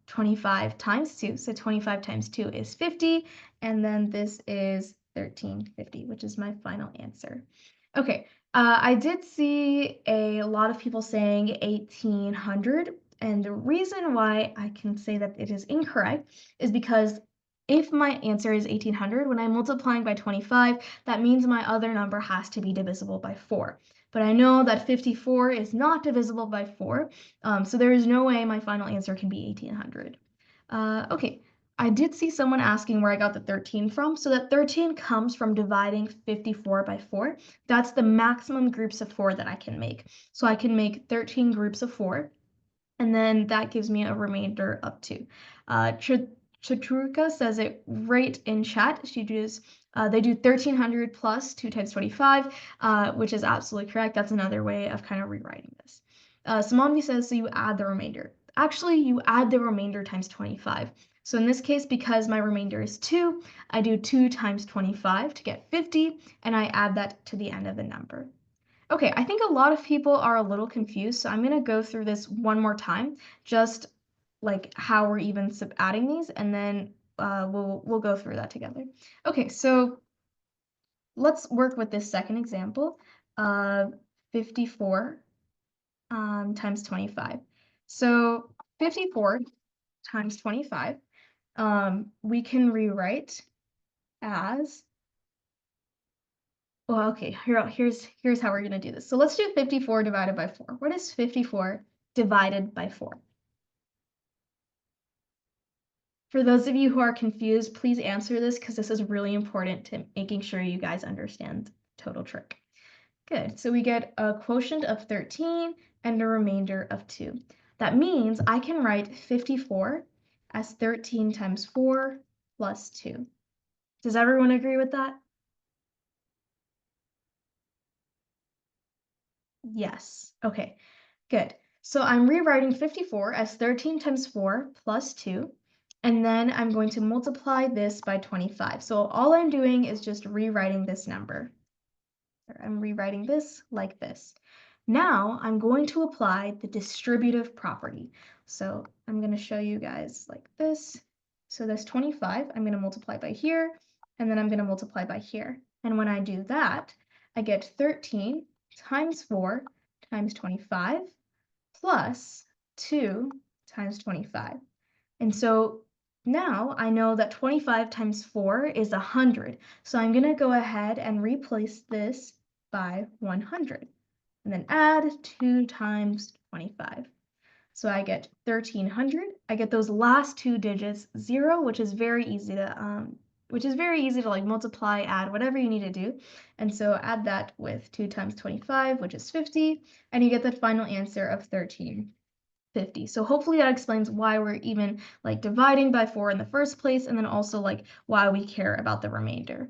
25 times 2. So 25 times 2 is 50. And then this is 1350, which is my final answer. Okay, I did see a lot of people saying 1800. And the reason why I can say that it is incorrect is because if my answer is 1800, when I'm multiplying by 25, that means my other number has to be divisible by 4. But I know that 54 is not divisible by 4, so there is no way my final answer can be 1800. Okay, I did see someone asking where I got the 13 from. So that 13 comes from dividing 54 by 4. That's the maximum groups of 4 that I can make. So I can make 13 groups of 4, and then that gives me a remainder of 2. Chatruka says it right in chat. She does. They do 1300 plus 2 times 25, which is absolutely correct. That's another way of kind of rewriting this. Samanvi says, so you add the remainder. Actually, you add the remainder times 25. So in this case, because my remainder is 2, I do 2 times 25 to get 50, and I add that to the end of the number. Okay, I think a lot of people are a little confused, so I'm going to go through this one more time, just like how we're even adding these, and then we'll go through that together. Okay, so let's work with this second example of 54 times 25. So 54 times 25, we can rewrite as, well, okay, here's how we're going to do this. So let's do 54 divided by 4. What is 54 divided by 4? For those of you who are confused, please answer this because this is really important to making sure you guys understand the total trick. Good, so we get a quotient of 13 and a remainder of 2. That means I can write 54 as 13 times 4 plus 2. Does everyone agree with that? Yes, okay, good. So I'm rewriting 54 as 13 times 4 plus 2, and then I'm going to multiply this by 25. So all I'm doing is just rewriting this number. I'm rewriting this like this. Now I'm going to apply the distributive property. So I'm going to show you guys like this. So this 25, I'm going to multiply by here, and then I'm going to multiply by here. And when I do that, I get 13 times 4 times 25 plus 2 times 25. And so now I know that 25 times 4 is 100. So I'm going to go ahead and replace this by 100. And then add 2 times 25. So I get 1300. I get those last two digits 0, which is very easy to like multiply, add, whatever you need to do. And so add that with 2 times 25, which is 50, and you get the final answer of 1350. So hopefully that explains why we're even like dividing by 4 in the first place, and then also like why we care about the remainder.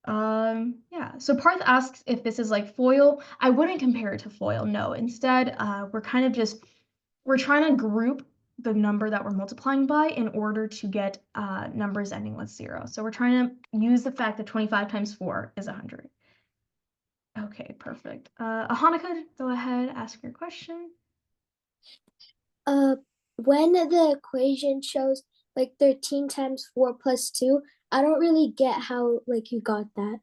Yeah, so Parth asks if this is like FOIL. I wouldn't compare it to FOIL, no. Instead, we're trying to group the number that we're multiplying by in order to get numbers ending with 0. So we're trying to use the fact that 25 times 4 is 100. Okay, perfect. Hanukkah, go ahead, ask your question. When the equation shows like 13 times 4 plus 2, I don't really get how like you got that.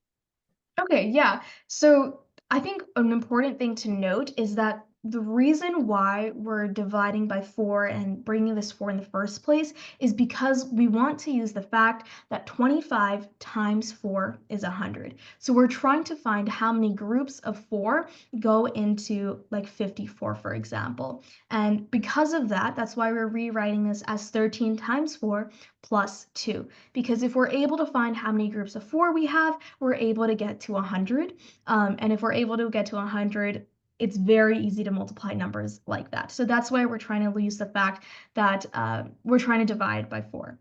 Okay, yeah. So I think an important thing to note is that the reason why we're dividing by 4 and bringing this 4 in the first place is because we want to use the fact that 25 times 4 is 100. So we're trying to find how many groups of 4 go into like 54, for example. And because of that, that's why we're rewriting this as 13 times 4 plus 2. Because if we're able to find how many groups of 4 we have, we're able to get to 100. And if we're able to get to 100, it's very easy to multiply numbers like that. So that's why we're trying to use the fact that we're trying to divide by 4.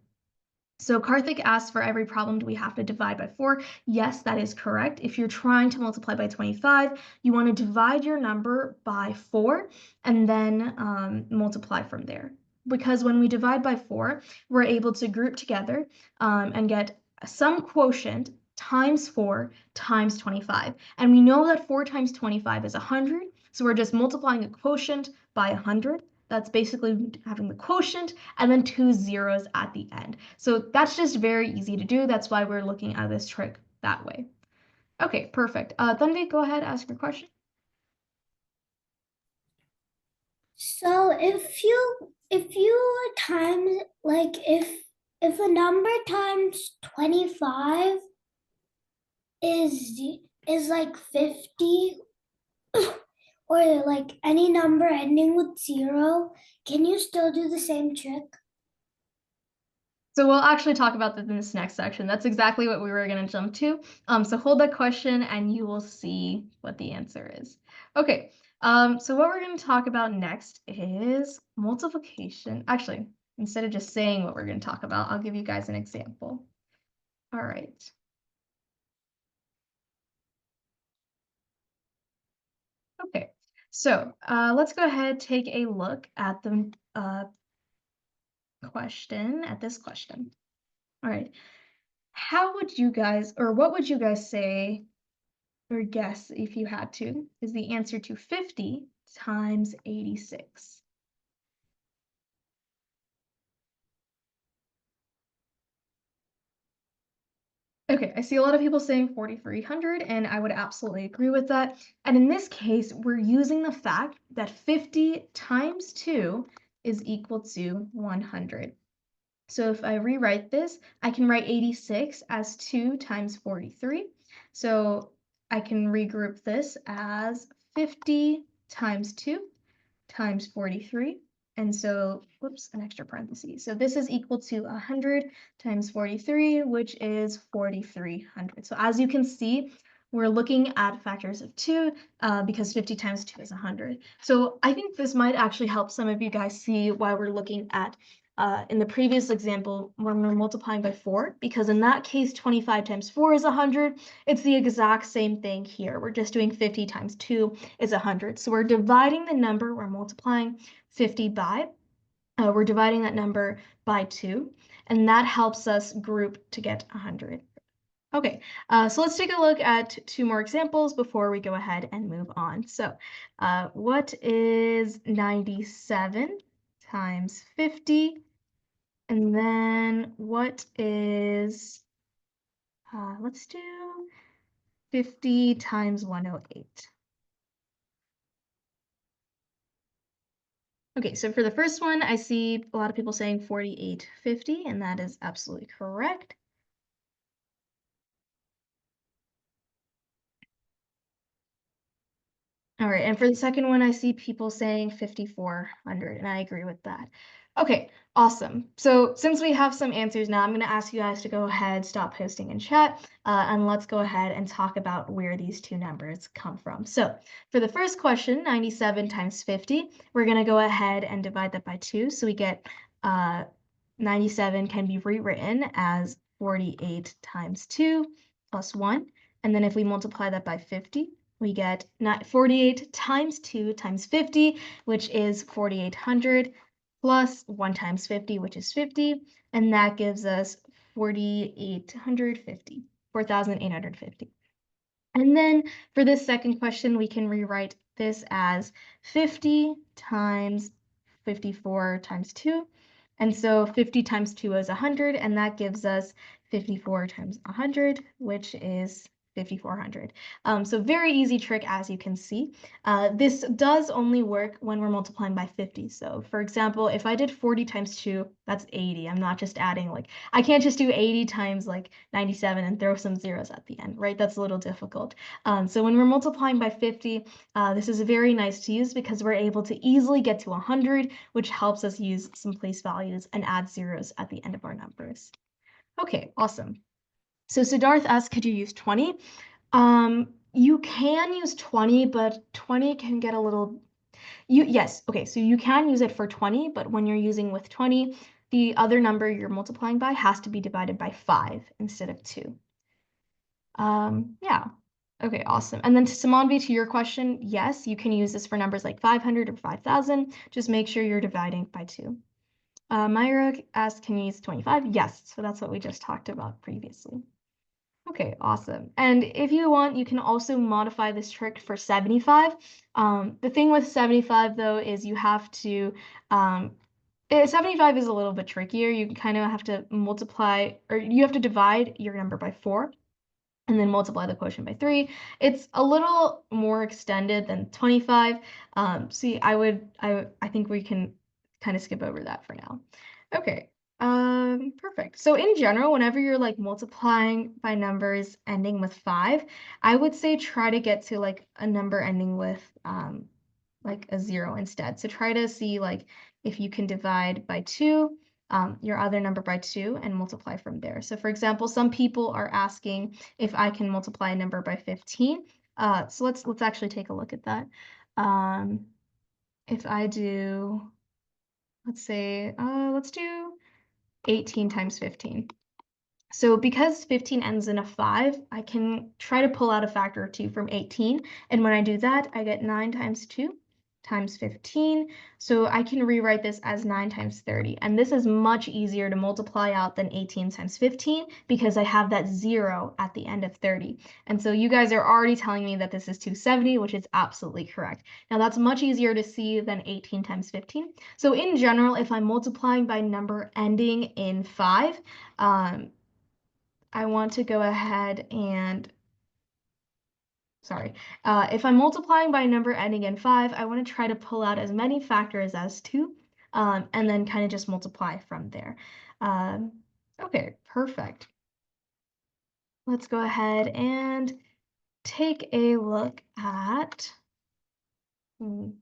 So Karthik asks, for every problem, do we have to divide by 4? Yes, that is correct. If you're trying to multiply by 25, you want to divide your number by 4 and then multiply from there. Because when we divide by 4, we're able to group together and get some quotient times 4 times 25. And we know that 4 times 25 is 100. So we're just multiplying a quotient by 100. That's basically having the quotient and then 2 zeros at the end. So that's just very easy to do. That's why we're looking at this trick that way. Okay, perfect. Tanvi, go ahead, ask your question. So if you times like if a number times 25 is like 50 or like any number ending with 0, can you still do the same trick? So we'll actually talk about that in this next section. That's exactly what we were going to jump to. So hold that question and you will see what the answer is. Okay, so what we're going to talk about next is multiplication. Actually, instead of just saying what we're going to talk about, I'll give you guys an example. All right. Okay, so let's go ahead, take a look at the this question. All right. How would you guys, or what would you guys say or guess if you had to, is the answer to 50 times 86? Okay, I see a lot of people saying 4,300, and I would absolutely agree with that. And in this case, we're using the fact that 50 times 2 is equal to 100. So if I rewrite this, I can write 86 as 2 times 43. So I can regroup this as 50 times 2 times 43. And so, whoops, an extra parenthesis. So this is equal to 100 times 43, which is 4,300. So as you can see, we're looking at factors of 2 because 50 times 2 is 100. So I think this might actually help some of you guys see why we're looking at in the previous example when we're multiplying by 4, because in that case 25 times 4 is 100. It's the exact same thing here. We're just doing 50 times 2 is 100. So we're dividing the number we're multiplying 50 by. We're dividing that number by 2, and that helps us group to get 100. Okay, so let's take a look at 2 more examples before we go ahead and move on. So what is 97 times 50? And then what is, let's do 50 times 108. Okay, so for the first one, I see a lot of people saying 4850, and that is absolutely correct. All right, and for the second one, I see people saying 5,400, and I agree with that. Okay, awesome. So since we have some answers now, I'm going to ask you guys to go ahead, stop posting in chat, and let's go ahead and talk about where these two numbers come from. So for the first question, 97 times 50, we're going to go ahead and divide that by 2. So we get 97 can be rewritten as 48 times 2 plus 1. And then if we multiply that by 50, we get 48 times 2 times 50, which is 4,800, plus 1 times 50, which is 50, and that gives us 4,850. And then for this second question, we can rewrite this as 50 times 54 times 2. And so 50 times 2 is 100, and that gives us 54 times 100, which is 5,400. So very easy trick, as you can see. This does only work when we're multiplying by 50. So for example, if I did 40 times 2, that's 80. I'm not just adding, like, I can't just do 80 times like 97 and throw some zeros at the end, right? That's a little difficult. So when we're multiplying by 50, this is very nice to use because we're able to easily get to 100, which helps us use some place values and add zeros at the end of our numbers. Okay, awesome. So Siddharth asked, could you use 20? You can use 20, but 20 can get a little, yes, okay, so you can use it for 20, but when you're using with 20, the other number you're multiplying by has to be divided by 5 instead of 2. Yeah, okay, awesome. And then to Samanvi, to your question, yes, you can use this for numbers like 500 or 5,000. Just make sure you're dividing by 2. Myra asked, can you use 25? Yes, so that's what we just talked about previously. Okay, awesome. And if you want, you can also modify this trick for 75. The thing with 75 though is you have to 75 is a little bit trickier. You kind of have to multiply, or you have to divide your number by 4 and then multiply the quotient by 3. It's a little more extended than 25. So I think we can kind of skip over that for now. Okay, perfect. So in general, whenever you're like multiplying by numbers ending with 5, I would say try to get to like a number ending with like a 0 instead. So try to see like if you can divide by 2, your other number by 2 and multiply from there. So for example, some people are asking if I can multiply a number by 15. So let's actually take a look at that. If I do, let's say, let's do 18 times 15. So because 15 ends in a 5, I can try to pull out a factor or 2 from 18. And when I do that, I get 9 times 2 times 15. So I can rewrite this as 9 times 30. And this is much easier to multiply out than 18 times 15 because I have that 0 at the end of 30. And so you guys are already telling me that this is 270, which is absolutely correct. Now that's much easier to see than 18 times 15. So in general, if I'm multiplying by number ending in 5, I want to go ahead and, sorry, if I'm multiplying by a number ending in 5, I want to try to pull out as many factors as 2, and then kind of just multiply from there. Okay, perfect. Let's go ahead and take a look at,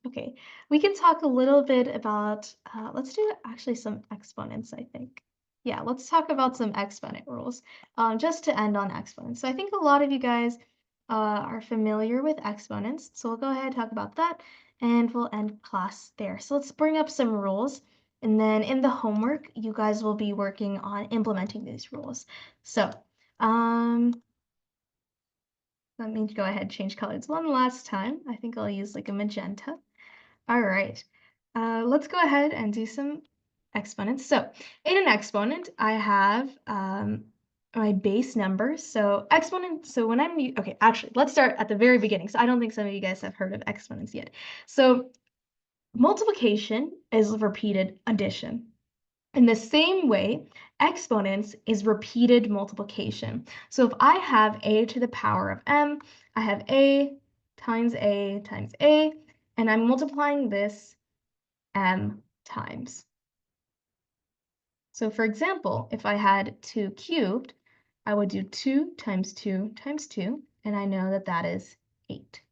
okay, we can talk a little bit about, let's do actually some exponents, I think. Yeah, let's talk about some exponent rules, just to end on exponents. So I think a lot of you guys are familiar with exponents, so we'll go ahead and talk about that, and we'll end class there. So let's bring up some rules, and then in the homework, you guys will be working on implementing these rules. So, let me go ahead and change colors one last time. I think I'll use like a magenta. All right, let's go ahead and do some exponents. So in an exponent, I have my base number. So exponent, so when I'm, okay, actually, let's start at the very beginning. So I don't think some of you guys have heard of exponents yet. So multiplication is repeated addition. In the same way, exponents is repeated multiplication. So if I have a to the power of m, I have a times a times a, and I'm multiplying this m times. So for example, if I had 2 cubed, I would do 2 times 2 times 2, and I know that that is 8.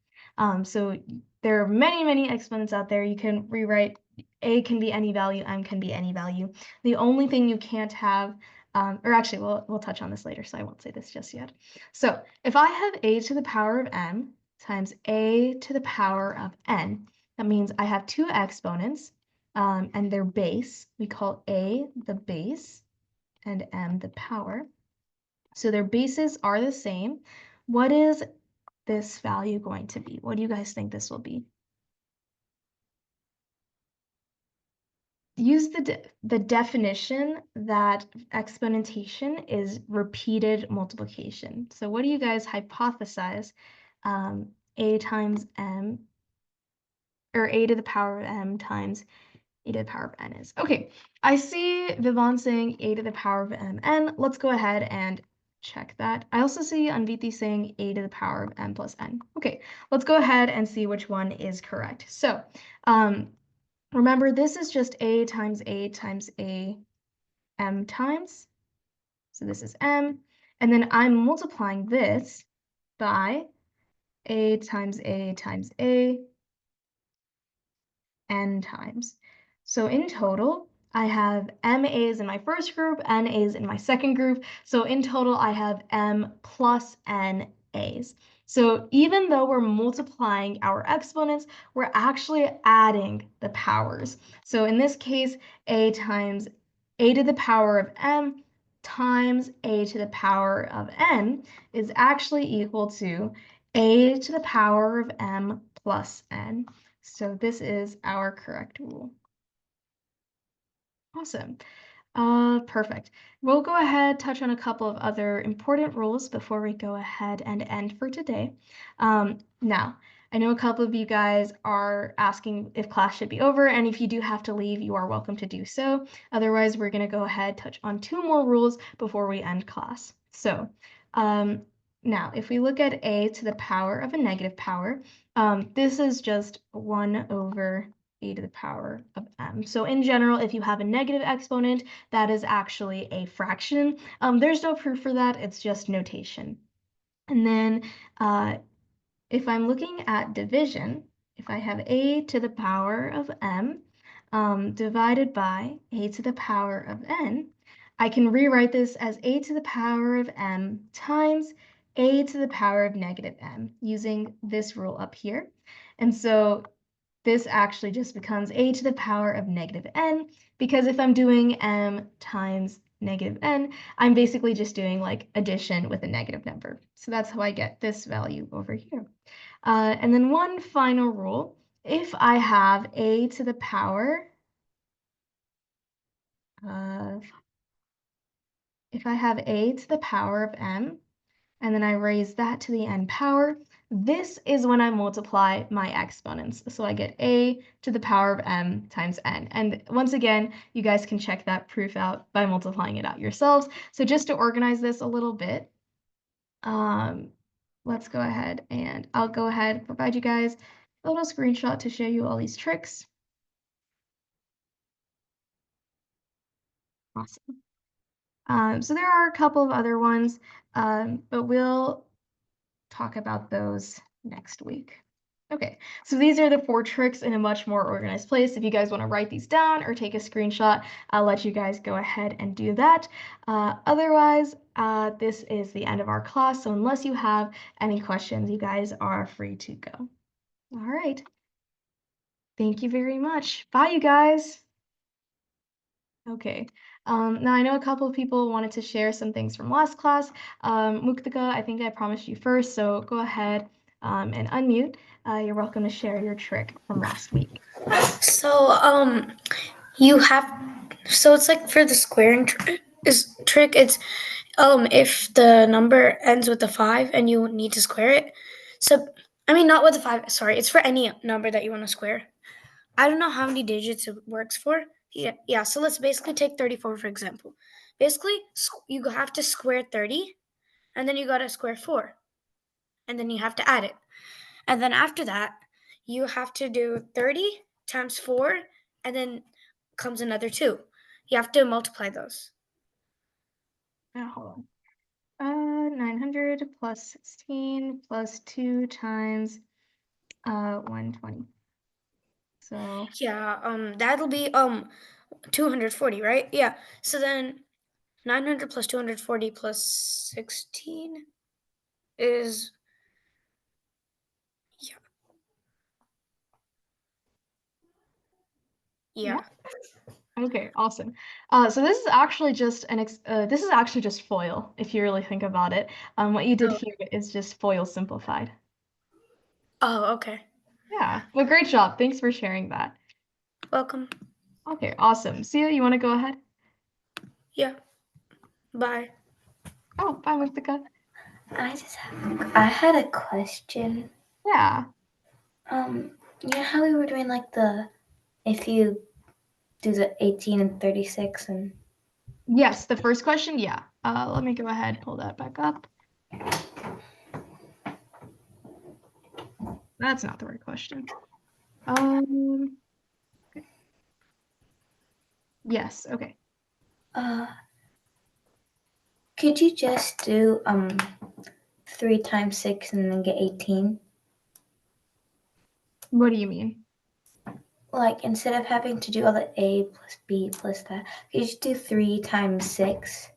So there are many, many exponents out there. You can rewrite a can be any value, m can be any value. The only thing you can't have, or actually we'll touch on this later, so I won't say this just yet. So if I have a to the power of m times a to the power of n, that means I have 2 exponents, and their base, we call a the base and m the power. So their bases are the same. What is this value going to be? What do you guys think this will be? Use the definition that exponentation is repeated multiplication. So what do you guys hypothesize a times m, or a to the power of m times a to the power of n is? Okay, I see Vivon saying a to the power of mn. Let's go ahead and check that. I also see Anviti saying a to the power of m plus n. Okay, let's go ahead and see which one is correct. So remember, this is just a times a times a m times. So this is m. And then I'm multiplying this by a times a times a n times. So in total, I have m a's in my first group, n a's in my second group. So in total, I have m plus n a's. So even though we're multiplying our exponents, we're actually adding the powers. So in this case, a times a to the power of m times a to the power of n is actually equal to a to the power of m plus n. So this is our correct rule. Awesome. Perfect. We'll go ahead, touch on a couple of other important rules before we go ahead and end for today. Now, I know a couple of you guys are asking if class should be over, and if you do have to leave, you are welcome to do so. Otherwise, we're going to go ahead, touch on 2 more rules before we end class. So, now, if we look at a to the power of a negative power, this is just 1 over a to the power of m. So in general, if you have a negative exponent, that is actually a fraction. There's no proof for that, it's just notation. And then if I'm looking at division, if I have a to the power of m divided by a to the power of n, I can rewrite this as a to the power of m times a to the power of negative m using this rule up here. And so this actually just becomes a to the power of negative n, because if I'm doing m times negative n, I'm basically just doing like addition with a negative number. So that's how I get this value over here. And then one final rule, if I have a to the power of, if I have a to the power of m, and then I raise that to the n power, this is when I multiply my exponents. So I get a to the power of m times n. And once again, you guys can check that proof out by multiplying it out yourselves. So just to organize this a little bit, let's go ahead and I'll go ahead and provide you guys a little screenshot to show you all these tricks. Awesome. So there are a couple of other ones, but we'll talk about those next week. Okay, so these are the 4 tricks in a much more organized place. If you guys want to write these down or take a screenshot, I'll let you guys go ahead and do that. Otherwise, this is the end of our class. So unless you have any questions, you guys are free to go. All right. Thank you very much. Bye, you guys. Okay. Now I know a couple of people wanted to share some things from last class. Muktika, I think I promised you first, so go ahead and unmute. You're welcome to share your trick from last week. So you have it's like for the squaring trick, it's if the number ends with a 5 and you need to square it. So I mean not with a 5, sorry, it's for any number that you want to square. I don't know how many digits it works for. Yeah, so let's basically take 34 for example. Basically, you have to square 30 and then you got to square 4. And then you have to add it. And then after that, you have to do 30 times 4, and then comes another 2. You have to multiply those. Hold on. 900 plus 16 plus 2 times 120. So Yeah, that'll be 240, right? Yeah. So then 900 plus 240 plus 16 is yeah. okay, awesome. So this is actually just FOIL, if you really think about it. What you did here is just FOIL simplified. Oh, okay. Yeah, well, great job. Thanks for sharing that. Welcome. Okay, awesome. Sia, you want to go ahead? Yeah. Bye. Oh, bye, Muktika. I had a question. Yeah. You know how we were doing like if you do the 18 and 36 and Yes, the first question, yeah. Let me go ahead, pull that back up. That's not the right question. Okay. Yes, okay. could you just do 3 times 6 and then get 18? What do you mean? Like instead of having to do all the a plus b plus that, could you just do 3 times 6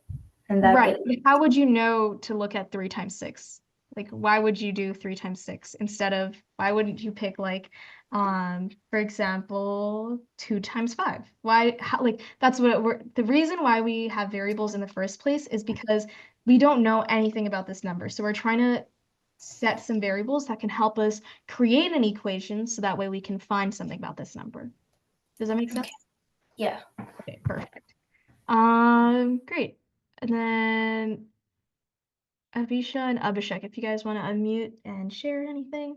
and that Right. How would you know to look at 3 times 6? Like, why would you do 3 times 6 instead of, why wouldn't you pick like, for example, 2 times 5? Why, like, that's what the reason why we have variables in the first place is because we don't know anything about this number. So we're trying to set some variables that can help us create an equation so that way we can find something about this number. Does that make sense? Yeah. Okay, perfect. Great. And then Avisha and Abhishek, if you guys want to unmute and share anything.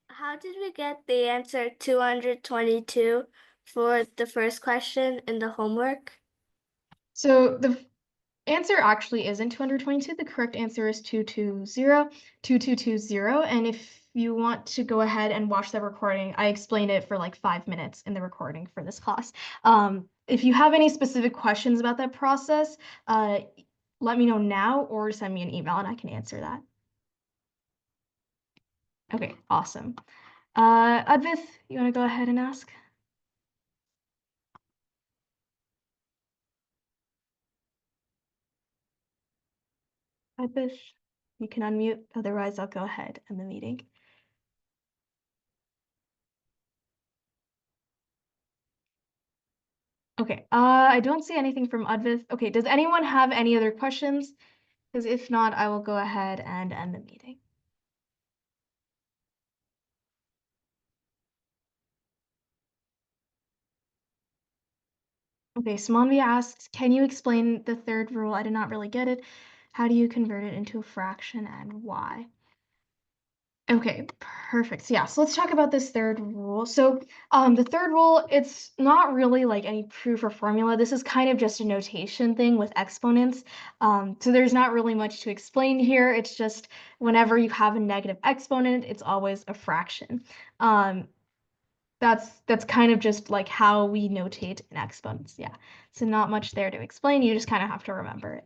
How did we get the answer 222 for the first question in the homework? So the answer actually isn't 222. The correct answer is 2220. And if you want to go ahead and watch the recording, I explained it for like 5 minutes in the recording for this class. If you have any specific questions about that process, let me know now or send me an email and I can answer that. Okay, awesome. Advith, you want to go ahead and ask? Advith, you can unmute, otherwise I'll go ahead and the meeting. Okay, I don't see anything from Advith. Okay, does anyone have any other questions? Because if not, I will go ahead and end the meeting. Okay, Smanvi asks, can you explain the third rule? I did not really get it. How do you convert it into a fraction and why? Okay, perfect. So yeah, so let's talk about this third rule. So the third rule, it's not really like any proof or formula. This is kind of just a notation thing with exponents. So there's not really much to explain here. It's just whenever you have a negative exponent, it's always a fraction. That's kind of just like how we notate in exponents. Yeah. So not much there to explain. You just kind of have to remember it.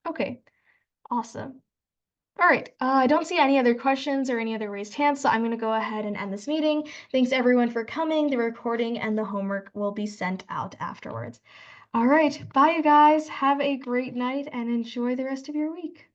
Okay, awesome. All right, I don't see any other questions or any other raised hands, so I'm going to go ahead and end this meeting. Thanks everyone for coming. The recording and the homework will be sent out afterwards. All right, bye you guys. Have a great night and enjoy the rest of your week.